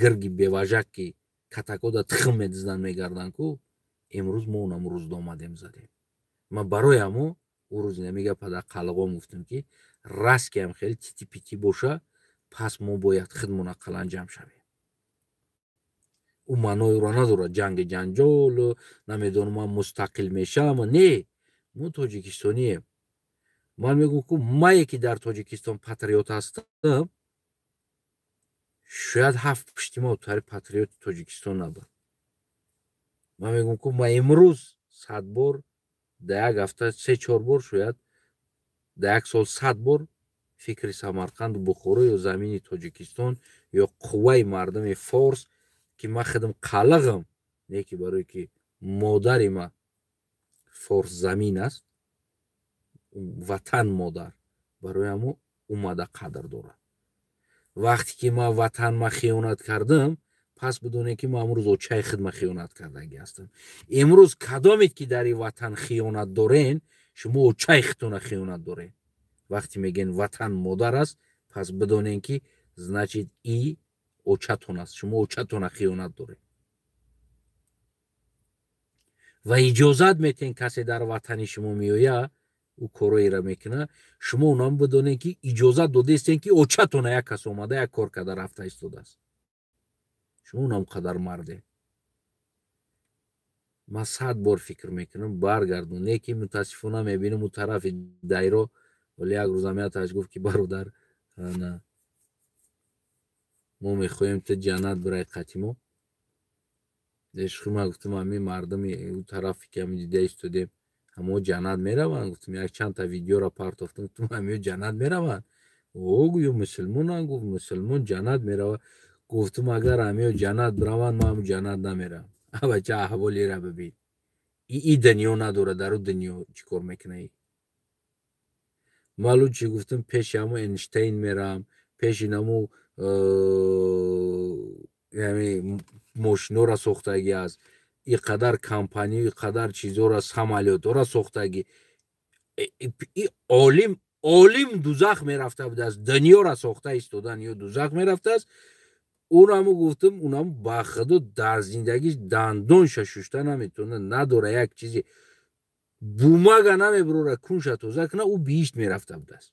гирги беважак ки катакода тухм медизданд мегарданд ку имрӯз мо унаму рӯзномадем задем. ман барои ҳамо ӯ рӯз намега падар қалғом гуфтам ки раст ки ҳам хеле тити-пити боша, пас мо бояд худмона қаланҷам шавем. ӯ маънои ӯро надорад ҷанги ҷанҷолу намедонам ман мустақил мешавам. не, мо тоҷикистонием. ман мегӯям ку мае ки дар Тоҷикистон патриот ҳастам, шояд 7-8 патриоти Тоҷикистон набуд. ман мегӯям ку ман имрӯз 100 бор, дар як ҳафта 3-4 бор шояд در یک سال 100 بار فکر سمرقند و بخارا یا زمین تاجیکستان یا قوه مردم فارس که من خودم قلقم، نه که برای که مادر ما فارس زمین است، وطن مادر برای ما اومده قدر داره. وقتی که ما وطن ما خیانت کردم، پس بدونه که ما امروز اوچای خدمت خیانت کردگی هستم. امروز کدامید که در این وطن خیانت دارین، شما اوچای خدتون خیانت دارین. وقتی میگن وطن مادر است، پس بدونین که значит ای اوچتون است، شما اوچتون خیانت دارین. و اجازت میتین کسی در وطن شما میویا او کارایی را میکنه، شما اونام بدونین که اجازت داده استین که اوچتون یک کس اومده یک کار کرده رفته ایستاده است. شما اونام قدر مرده. من 100 بار فکر میکنم برگردون، نه که متاسفانه میبینم اون طرف دایره، ولی یک روز همیتش گفت که برادر نه ما میخوایم تو جنت برای قتیمو. عشق ما گفتم همین مردم اون طرفی که همین دیده ایستادیم همه جنت میروند. گفتم یک چند تا ویدیو را پرتافتم، گفتم همین جنت میروند. او گویا مسلمان، گفت مسلمان جنت میروند. گفتم اگر همین جنت بروند ما هم جنت نمیرم. بچه احوالی را ببین، این دنیا نداره، در اون دنیا چیکار میکنه ای؟ معلوم چی گفتم، پیش همو اینشتین میرم، پیش اینمو یعنی ماشینو را ساختگی است، این قدر کمپانی، این قدر چیزا را، سمالیات را ساختگی. این عالم دوزخ میرفته بود است، دنیا را ساخته ایستادن یا دوزخ میرفته است. اونمو گفتم اونم با خدا در زندگیش دندانش ششته نمیتونه، نداره یک چیزی بومگا نمیبروره کنش توزه کنه، او بیشت میرفته بود است.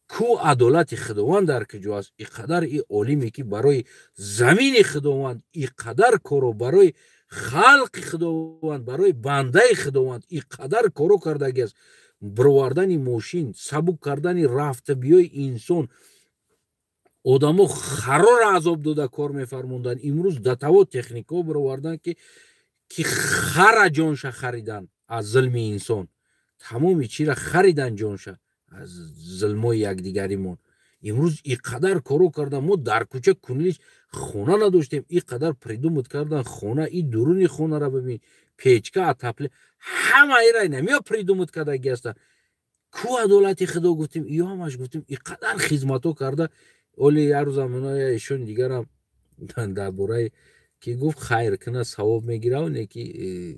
کو عدالت خداوند در کجاست؟ اینقدر این عالمی که برای زمین خداوند اینقدر کارو، برای خلق خداوند، برای بنده خداوند اینقدر کارو کردگی است. بروردن ماشین، سبک کردن رفته بیای انسان، آدمو خرار عذاب داده کار میفرموندن. امروز دتاو تکنیکا بروردن که خر جانش خریدن از ظلم انسان، تمامی چی را خریدن جانش از ظلمای یکدیگریمون. امروز اینقدر کارو کردن، ما در کوچه کنیش خونه نداشتیم، اینقدر پریدومت کردن خونه، این درونی خونه را ببین، پیچکه اتپله همه ایرای نمیا پریدومت کردگی هستن. کو عدالت خدا؟ گفتیم ای همش گفتیم اینقدر خدمتو کرده. اولی یه روز همونای ایشون دیگرم درباره که گفت خیر کنه ثواب میگیره و نیکی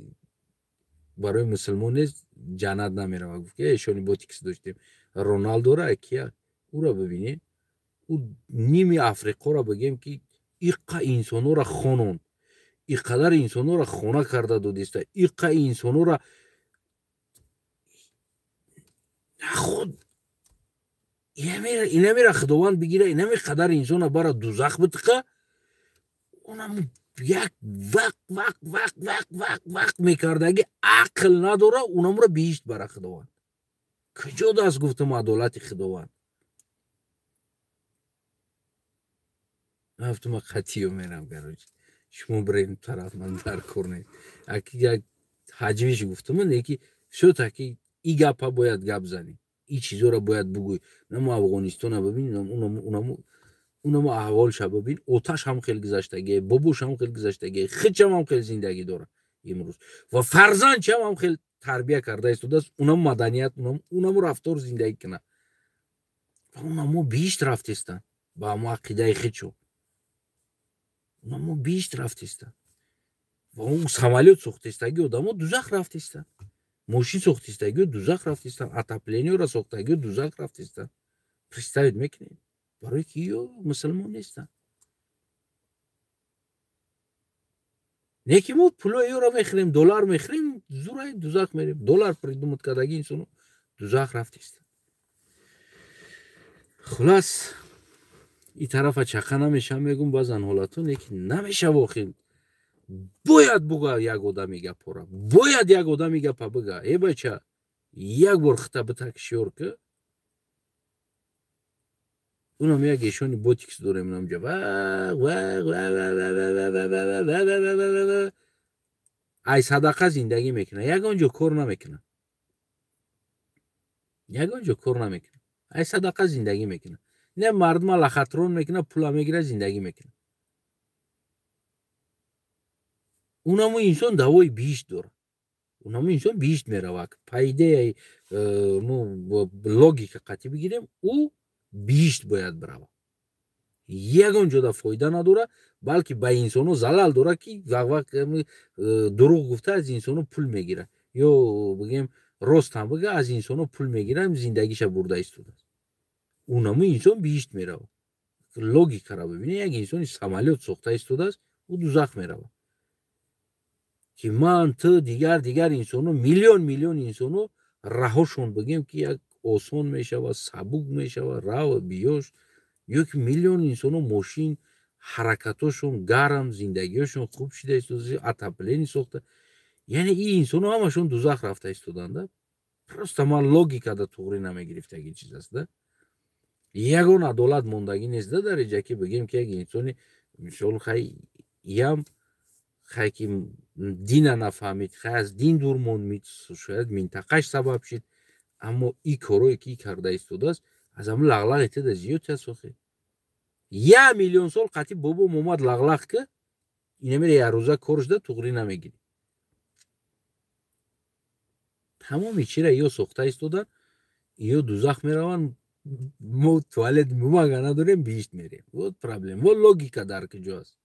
برای مسلمان نیست جنت نمیره. و گفت که ایشونی با تیکس داشتیم رونالدو را کیا او را ببینی، او نیمی افریقا را بگیم که ایقا انسانو را خونون، اینقدر انسانو را خونه کرده دودیسته، ایقا انسانو را خود اینه میره خداوند بگیره، اینه می قدر انسان را برا دوزخ بتقه. اونم یک وقت میکرده اگه عقل نداره اونم را بیشت برا خداوند. کجا دست گفتم عدالت خداوند؟ گفتم خطیو میرم گراج، شما برین طرف من در کار نیست. اکی یک حجمیش گفتم من یکی شو تا که ای گپا باید گپ زنی، این چیزا را باید بگوی. نما افغانستان رو ببین، اونم احوال شب ببین، اوتش هم خیلی گذشتگی، بابوش هم خیلی گذشتگی، خیچ هم خیلی زندگی داره امروز و فرزند هم خیلی تربیه کرده است. اونم مدنیت، اونم رفتار زندگی کنه. اونم بیشتر رفتستن با ما عقیده خیچو، اونم بیشتر رفتستن و اون سمالیات ساختستگی آدم دوزخ رفتستن، ماشین ساختستگی دوزخ رفتستن، اتپلینی را ساختگی دوزخ رفتستن. پرستاید میکنین برای که مسلمان نیستن. نیکی ما پولو یورو میخریم، دلار میخریم، زورای دوزخ میریم. دلار پریدومت کردگی انسانو دوزخ رفتستن. خلاص این طرف چقه نمیشه میگم بازن حالاتون نیکی نمیشه واقعی. باید بگه یک آدمی گپ را، باید یک آدمی گپ بگه ای بچه یک بار خطبه تکشیور که اونم یک ایشونی بوتیکس داریم نامجا ای صدقه زندگی میکنه، یک آنجا کار نمیکنه. ягон ҷо кор намекунад. ай садақа зиндагӣ мекунад. Не мардума лахатрон мекунад, пула мегирад, зиндагӣ мекунад. унаму инсон давои бишт дорад. унаму инсон бишт меравад. Пайдаи логика қатъӣ бигирем, ӯ бишт бояд биравад. ягон ҷода фоида надорад, балки ба инсоно залал дорад, ки вақт дурӯғ гуфта аз инсоно пул мегирад, ё бигем ростам бига аз инсоно пул мегирад, зиндагиша бурда истодааст. унаму инсон бишт меравад. логикаро бибинед, як инсони самолёт сохта истодааст, ӯ дузах меравад. ки ман ту дигар инсоно миллион инсоно раҳошон бигем, ки як осон мешавад, сабук мешавад, рав биёш, ё ки миллион инсоно мошин ҳаракатошон гарм, зиндагиёшон хуб шуда истодаст, отопление сохта. яъне ин инсоно ҳамашон дузах рафта истоданда. просто ман логикада туғри намегирифтаги чиз аст да. ягон адолат мондагӣ нест да, дараҷа ки бигем ки як инсони мисол хай ям хай ки дина нафаҳмид, хай аз дин дур монд, шояд минтақаш сабаб шид, аммо ин корое ки карда истодааст, аз ҳамн лағлағи теда зиёд аст. охе 1 миллион сол қатъи бобом омад лағлақ ки инамира як рӯза корш да, туғри намегирӣ. тамоми чира ё сохта истодан, ё дузах мераванд, мо туалет мумага надорем, бишт мерем. вот проблем. вот логика дар куҷо аст.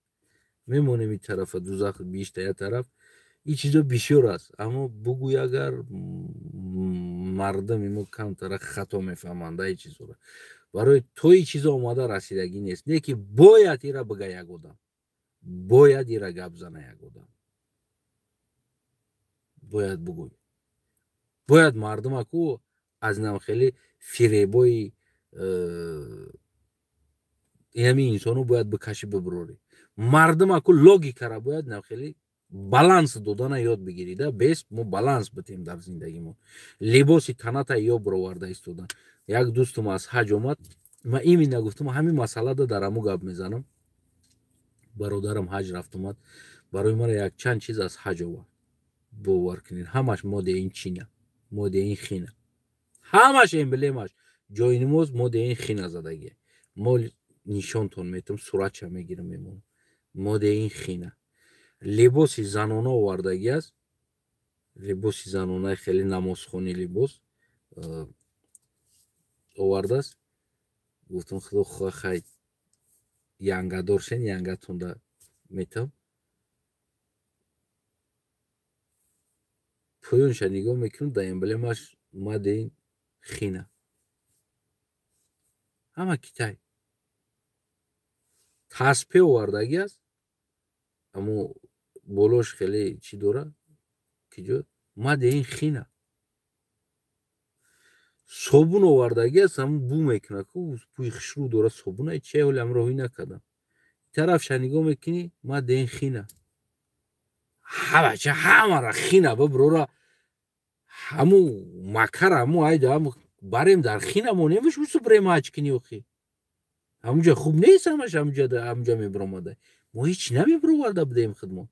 мемонем ин тарафа дузах, бишта як тараф. ин чизо бисёр аст, аммо бугӯй агар мардум имо камтара хато мефаҳманд ин чизоро. барои то ин чизо омада расидагӣ нест. не ки бояд ира бига як одам, бояд ира гап зана як одам, бояд бугӯй, бояд мардумаку аз намхели фиребои ҳамин инсоно бояд бикашӣ бибурорӣ. мардумаку логикара бояд намхели баланс додана ёд бигирӣ. бес мо баланс битем дар зиндагимон. либоси таната ё бироварда истодан. як дӯстум аз ҳаҷ омад, ман имина гуфтам, ҳамин масъалада дар ҳамун гап мезанам. бародарам ҳаҷ рафт омад, барои мара як чанд чиз аз ҳаҷ овард. бовар кунед, ҳамаш модеин чина, модеин хина, ҳамаш эмблемаш ҷои намоз модеин хина задагия. мо нишонтон метам, суратша мегирам, мемонам модеин хина. либоси занона овардагӣ аст, либоси занонаи хеле намозхони либос овардааст. гуфтам худо хоҳ хай янгадор шен, янгатонда метам. поёнша нигоҳ мекунам, да эмблемаш мадеин хина, ҳама китай. таспе овардагӣ аст, аммо болош хеле чӣ дорад, киҷо мадеин хина. собун овардагӣ аст, аммо бу мекунад, бӯи хушрӯ дорад собуна, чӣ ҳоли амро ҳӯй накардам. тарафша нигоҳ мекунӣ, мадеин хина. ҳамача ҳамара хина бибурора, ҳаму макара, ҳаму айда ҳаму барем дар хина, мо немешусу бурем ҳаҷ кунӣ. охе ҳамуҷа хуб нест, ҳамаш ҳамуҷа мебиромада, мо ҳеч намебироварда будем хидмот.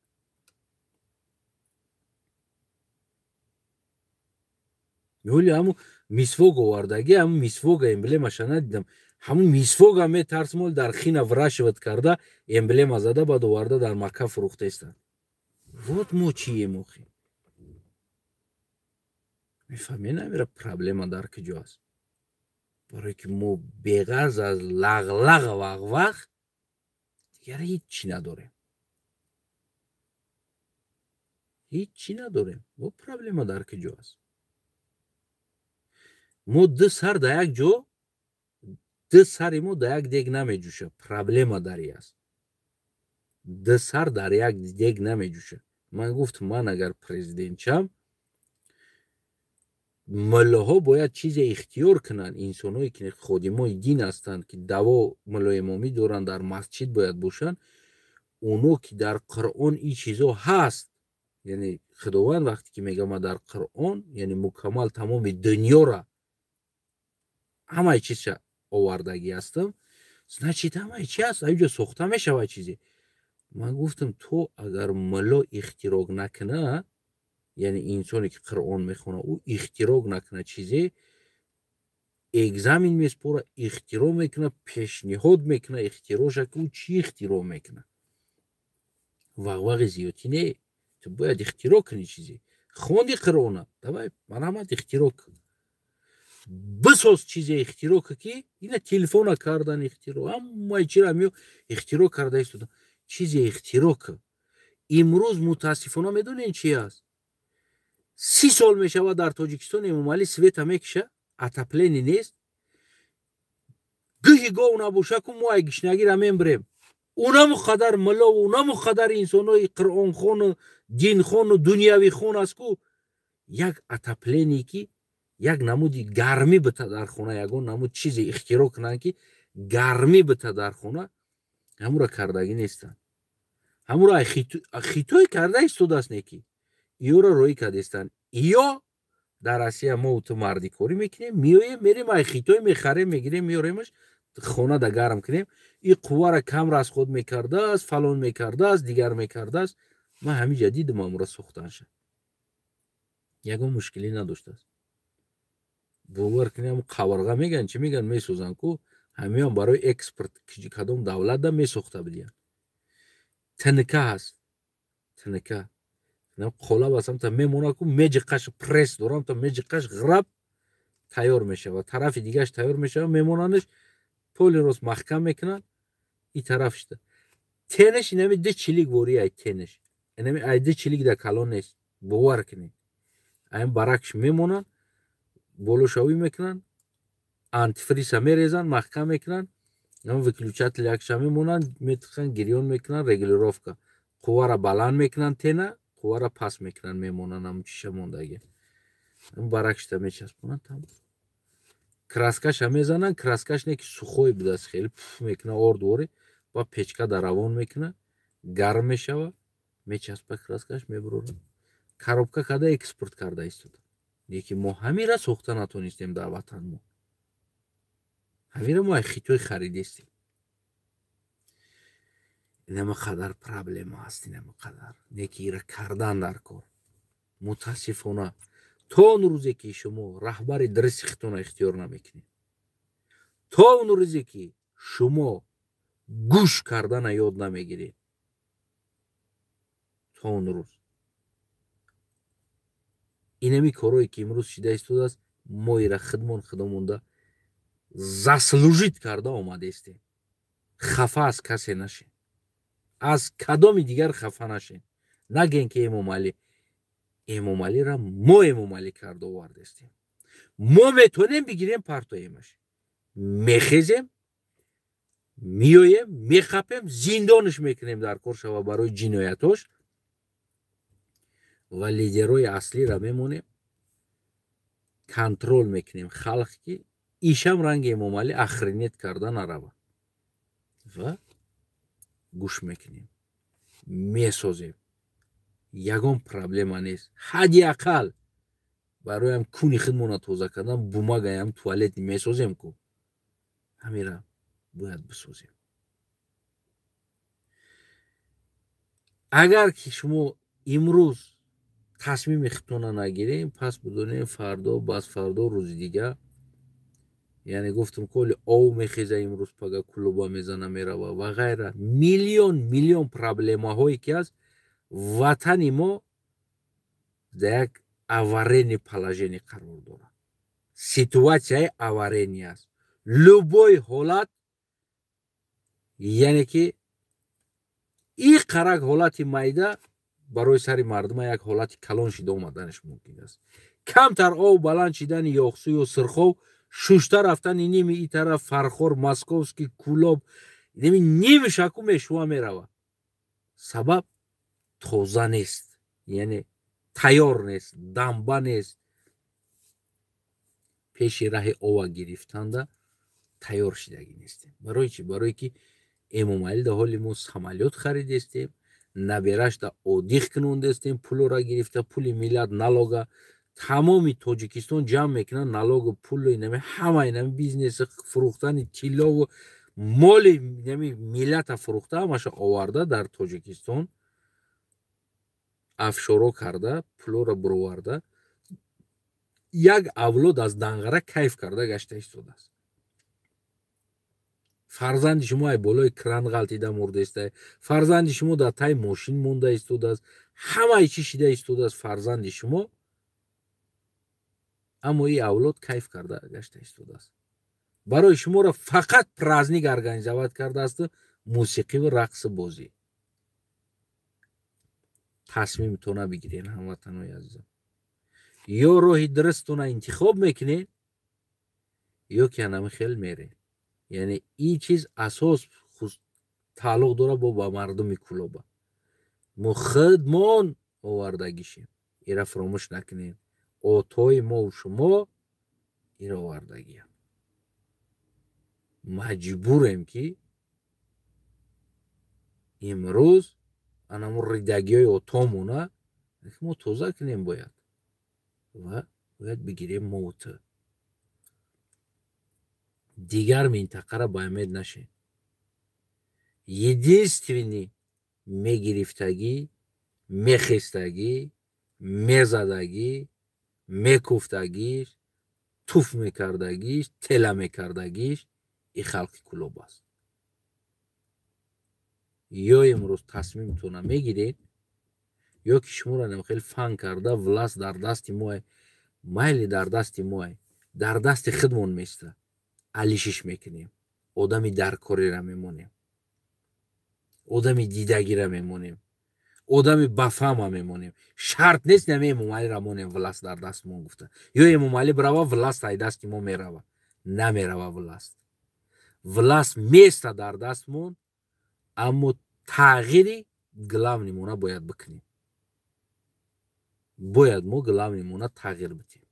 ёли ҳаму мисвок овардагӣ, ҳаму мисвока эмблемаша надидам, ҳамун мисвока метарсим оли дар хина врашиват карда, эмблема зада, баъд оварда дар Макка фурӯхтаистанд. вот мо чием охе. мефаҳмед намира проблема дар куҷо аст. барое ки мо беғарз аз лағлақ вағвақ дигар ҳеҷ чӣ надорем, ҳеҷ чӣ надорем. вот проблема дар куҷо аст. мо ду сар да як ҷо, ду сари мо да як дег намеҷӯша. проблема дар и аст. ду сар дар як дег намеҷӯша. ман гуфтам, ман агар президентчам, муллоҳо бояд чизе ихтиёр кунанд, инсонҳое ки ходимои дин ҳастанд, ки даво муллоимомӣ доранд, дар масҷид бояд бошанд. оно ки дар Қуръон ин чизо ҳаст, яъне худованд вақте ки мегӯяд дар Қуръон, яъне мукаммал тамоми дунёра ҳамаи чизша овардагӣ ҳастам, значит ҳамаи чи ҳаст, аҷо сохта мешавад чизе. ман гуфтам, то агар мулло ихтироъ накунад, яъне инсоне ки Қуръон мехонад, ӯ ихтироъ накунад чизе, екзамін меспора ихтиро мекуна, пешниҳод мекуна, ихтироша ки ӯ чӣ ихтиро мекуна. вағвағи зиёдӣ не, ту бояд ихтиро кунӣ чизе. хонди қуръона, давай марҳамат ихтиро кун. бисоз чизе ихтиро кун ки ина телефона кардан ихтиро, ҳамаи чиро ҳамё ихтиро карда истодан. чизе ихтиро кун. имрӯз мутаассифона медонед чи аст? 30 сол мешавад дар Тоҷикистон Эмомалӣ света мекиша, отопление нест. гӯҳи гов набоша ку мо ай гишнагира мебирем. унаму қадар миллову унаму қадар инсонои қуръонхону динхону дунявихон аст ку як отопление ки як намуди гармӣ бита дар хона, ягон намуд чизе ихтиро кунанд ки гармӣ бита дар хона, ҳамура кардагӣ нестанд. ҳамура ай хитои карда истодааст не ки иёро роӣ кардестанд. ё дар Россия мо ту мардикорӣ мекунем, меоем мерем ай хитои мехарем, мегирем меоремаш хона да гарм кунем. ин қуввара кам расход мекардааст, фалон мекардааст, дигар мекардааст. ман ҳамиҷа дидам амура сохтанша. ягон мушкилӣ надоштааст. бовар кунем қаварға меган чӣ меган месозанд ку ҳамиам барои экспорт кадом давлатда месохта будиянд. тинка ҳаст. тинка қолаб ҳастам та мемонад ку меҷиқаш пресс дорам та меҷиқаш ғираб тайёр мешавад. тарафи дигааш тайёр мешавад, мемонандаш полирост маҳкам мекунанд. ин тараф шуда тенаш инами 2 чилик вори ай тенаш. инами ай 2 чилик да калон нест. бовар кунед. айн баракш мемонанд, болошавӣ мекунанд, антифриса мерезанд, маҳкам мекунанд, выключатель якша мемонанд, метиқанд гирён мекунанд, регулировка. қуввара баланд мекунанд тена, қуввара паст мекунанд, мемонанд ҳамун чиша мондагӣ. баракшта мечаспонанд там. краскаша мезананд, краскаш не ки сухой будааст, хеле пуф мекунад ордвори, ба печка дар равон мекунад, гарм мешавад, мечаспад краскаш мебурорад. коробка када экспорт карда истода. Деки мо ҳамира сохта натонистем дар ватан мо. ҳамира мо ай хитои харидестем. инама қадар проблема ҳаст, инама қадар. Неки ира кардан дар кор. мутаассифона то он рӯзе ки шумо раҳбари дурусти хитона ихтиёр намекунед. то он рӯзе ки шумо гӯш кардана ёд намегиред. то он рӯз. инами корое ки имрӯз шида истодааст, мо ира худмонда заслужит карда омадестем. хафа аз касе нашед. аз кадоми дигар хафа нашед. нагӯед ки Эмомалӣ. Эмомалира мо Эмомалӣ карда овардестем. мо метонем бигирем партоемаш. мехезем, миёем, мехапем, зиндонш мекунем дар кор шава барои ҷиноятош ва лидерои аслира мемонем. контрол мекунем халқ ки ишам ранги Эмомалӣ ахринет карда нарава. ва гӯш мекунем. месозем. ягон проблема нест. ҳадди ақал бароям куни худмона тоза кардан бумагаям туалет месозем ку. ҳамира бояд бисозем. агар ки шумо имрӯз тасмими хитона нагирем, пас бидонем фардо, басфардо, рӯзи дигар, яъне гуфтам коли ов мехеза имрӯз пага кулуба мезана мерава ва ғайра. миллион проблемаҳое ки аст ватани мо дар як аварени положение қарор дорад. ситуатсияи аварени аст. любой ҳолат, яъне ки ин қарак ҳолати майда барои сари мардума як ҳолати калон шида омаданаш мумкин аст. камтар ов баланд шидани ёғсу ё сирхов, шушта рафтани ними ин тараф Фархор, Московский, Кулоб, ними шаку мешуа мерава. сабаб тоза нест, яъне тайёр нест, дамба нест. пеши раҳи ова гирифтанда тайёр шидагӣ нестем. барои чӣ? барое ки Эмомалӣ да ҳоли мо самолёт харидестем, набераш да одиқ кунондестем, пулора гирифта, пули миллат налога, тамоми Тоҷикистон ҷамъ мекунанд налогу пулу инами ҳама инами бизнеси фурӯхтани тиллову моли инами миллата фурӯхта ҳамаша оварда дар Тоҷикистон афшоро карда, пулора буроварда як авлод аз данғара кайф карда гашта истодааст. фарзанди шумо ай болои кран ғалтида мурда истааст, фарзанди шумо дар таи мошин монда истодааст, ҳамаи чӣ шида истодааст фарзанди шумо, аммо ин авлод кайф карда гашта истодааст. барои шуморо фақат праздник организоват кардаасту мусиқиву рақсу бозӣ. тасмимтона бигирен ҳамватанои азизам. ё роҳи дурустона интихоб мекунед, ё ки анами хел меред. яъне ин чиз асос тааллуқ дора бо ба мардуми Кулоба. мо хидмон овардагишем. ира фаромӯш накунед. отои мову шумо ира овардагиям. маҷбурем ки имрӯз анамо ридагиҳои отомона мо тоза кунем бояд ва бояд бигирем мовту. дигар минтақаро баъмед нашед. единственный мегирифтагӣ, мехестагӣ, мезадагӣ, мекуфтагиш, туф мекардагиш, тела мекардагиш и халқи Кулоб аст. ё имрӯз тасмимтона мегиред, ё ки шуморо хел фан карда власт дар дасти моe, майли дар дасти моe, дар дасти худмон места алишиш мекунем. одами даркорира мемонем. одами дидагира мемонем. одами бафама мемонем. шарт нест намемомали рамонем власт дар дасти мо гуфта. ё эмомали брава власт ай дасти мо мерава. намерава власт. власт места дар дастмон, аммо тағйири главнимона бояд бикунем. бояд мо главнимона тағйир битем.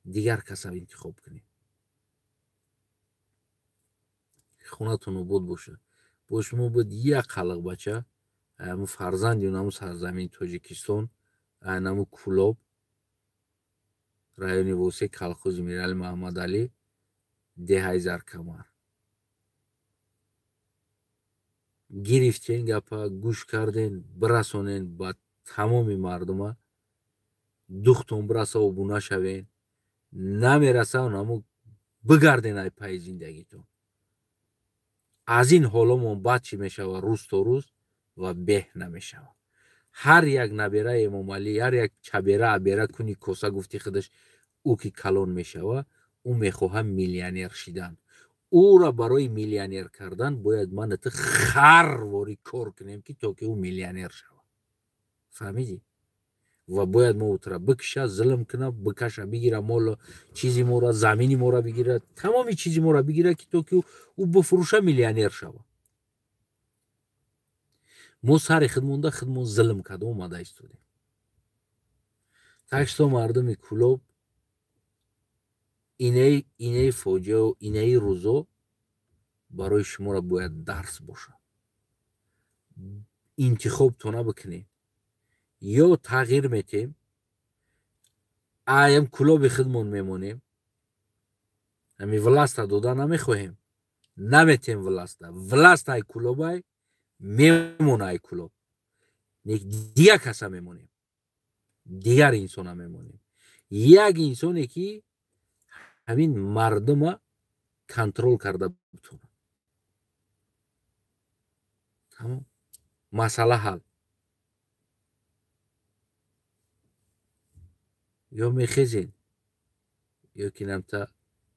дигар каса интихоб кунем. хонатон обод бошад. бо шумо буд як қалиқбача аму фарзанди наму сарзамини Тоҷикистон, наму Кулоб, райони восеи калхози Мирали Маҳаммадалӣ, деҳаи Заркамар. гирифтен гапа, гӯш карден, бирасонен ба тамоми мардума. духтон бираса обуна шавен. намераса наму бигарден ай пайи зиндагитон. аз ин ҳоломон баъд чӣ мешава рӯз то рӯз ва беҳ намешава. ҳар як набера Эмомалӣ, ҳар як чабера абера куни коса гуфти худаш ӯ ки калон мешава, ӯ мехоҳад миллионер шидан. ӯро барои миллионер кардан бояд ман ту харвори кор кунем ки то ки ӯ миллионер шава. фаҳмидӣ? ва бояд мо ӯтра бикиша, зулм куна, бикаша, бигира моло чизи моро, замини моро бигира, тамоми чизи моро бигира ки то ки ӯ бифурӯша миллионер шава. мо сари худмонда худмон зулм карда омада истодем. такшто мардуми Кулоб инаи фоҷиао, инаи рӯзо барои шуморо бояд дарс бошад. интихобтона бикунед. ё тағйир метем, аям Кулоби худмон мемонем, ҳами власта дода намехоҳем, наметем власта. власт ай Кулобай мемона ай Кулоб. дигар каса мемонем. дигар инсона мемонем. як инсоне ки ҳамин мардума контрол карда битонад. тамом. масъала ҳал. ё мехезен, ё ки намта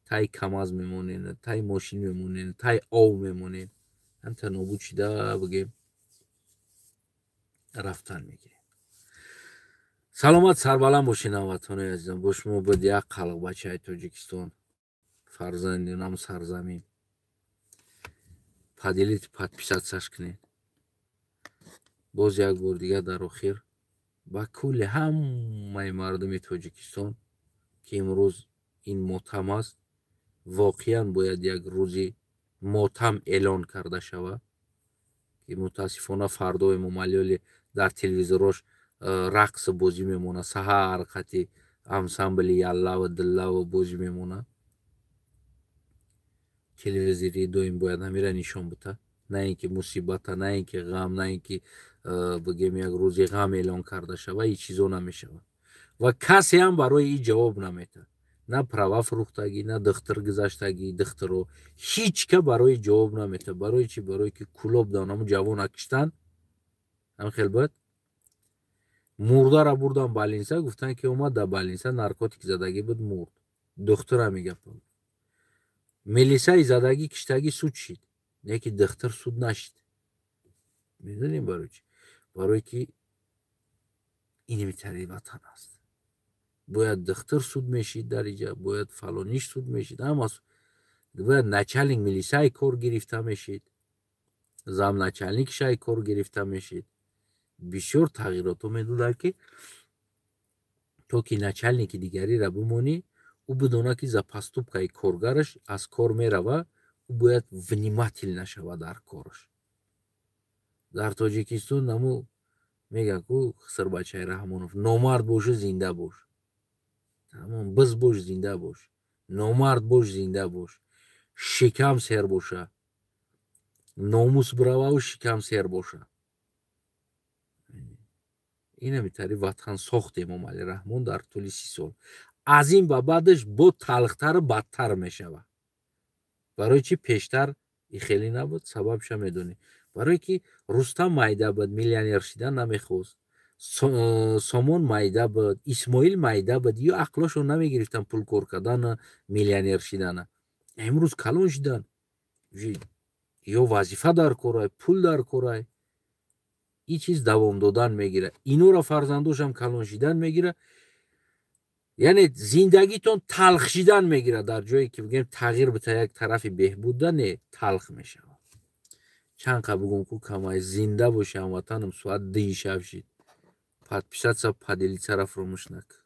таи камаз мемонен, таи мошин мемонен, таи ов мемонен. намта нобуд шида бигем рафтан мегирем. саломат сарбаланд бошед ҳамватонои азизам. бо шумо буд як қалиқбачаи Тоҷикистон, фарзанди наму сарзамин. падилит подписатсияш кунед. боз як бор дигар дар охир ба кулли ҳамаи мардуми Тоҷикистон ки имрӯз ин мотам аст, воқеан бояд як рӯзи мотам эълон карда шавад, ки мутаассифона фардо Эмомалӣ дар телевизораш рақсу бозӣ мемонад, саҳар қати ансамбли яллаву диллаву бозӣ мемонад. телевизори доим бояд ҳамира нишон буда, на ин ки мусибата, на ин ки ғам, на ин ки бигем як рӯзи ғам эълон карда шава, ин чизо намешавад. ва касе ҳам барои ин ҷавоб наметад. На права фурӯхтагӣ, на духтар гузаштагӣ, духтаро ҳеҷ ка барои ҷавоб наметад. Барои чӣ? Барое ки кӯлоб давнамо ҷавона киштанд. ҳам хел бад мурдара бурдан балинса, гуфтанд ки омад дар балинса наркотик задагӣ буд, мурд. Духтура мегапад. Милисаи задагӣ киштагӣ суд шид, не ки духтар суд нашид. Медонем барои чӣ? Барое ки инмитари ватан аст. Бояд духтар суд мешид дар иҷа, бояд фалониш суд мешид, ҳама бояд начальник милисаи кор гирифта мешид, замначальникшай кор гирифта мешид. Бисёр тағйиротҳо медоданд ки то ки начальники дигарира бимонӣ, ӯ бидона ки за поступкаи коргараш аз кор мерава, ӯ бояд внимательна шава дар кораш. Дар Тоҷикистон намо мегӯянд ку Хисрбачаи Раҳмонов, номард бошӣ зинда бош. Тамом, биз бош, зинда бош. Номард бош, зинда бош. Шикам сер боша. Номус бирававу шикам сер боша. Инамитари ватан сохт Эмомалӣ Раҳмон дар тӯли 30 сол. Аз ин ба баъдаш бо талхтару бадтар мешавад. Барои чӣ пештар ихелӣ набуд? Сабабша медонӣ. Барое ки Рустам майда буд, миллионер шидан намехост. Сомон майда буд, Исмоил майда буд, ё ақлошон намегирифтанд пул кор кардана, миллионер шидана. Имрӯз калон шидан. Ё вазифа дар корай, пул дар корай. ин чиз давом додан мегира. Инора фарзандошам калон шидан мегира. яъне зиндагитон талх шидан мегира. Дар ҷое ки бигем тағйир бита як тарафи беҳбуда, не талх мешавад. Чанд қа бигӯм ку камай зинда боши ҳамватанам, соат 2 шаб шид. Подписаться, поделиться фромӯш накун.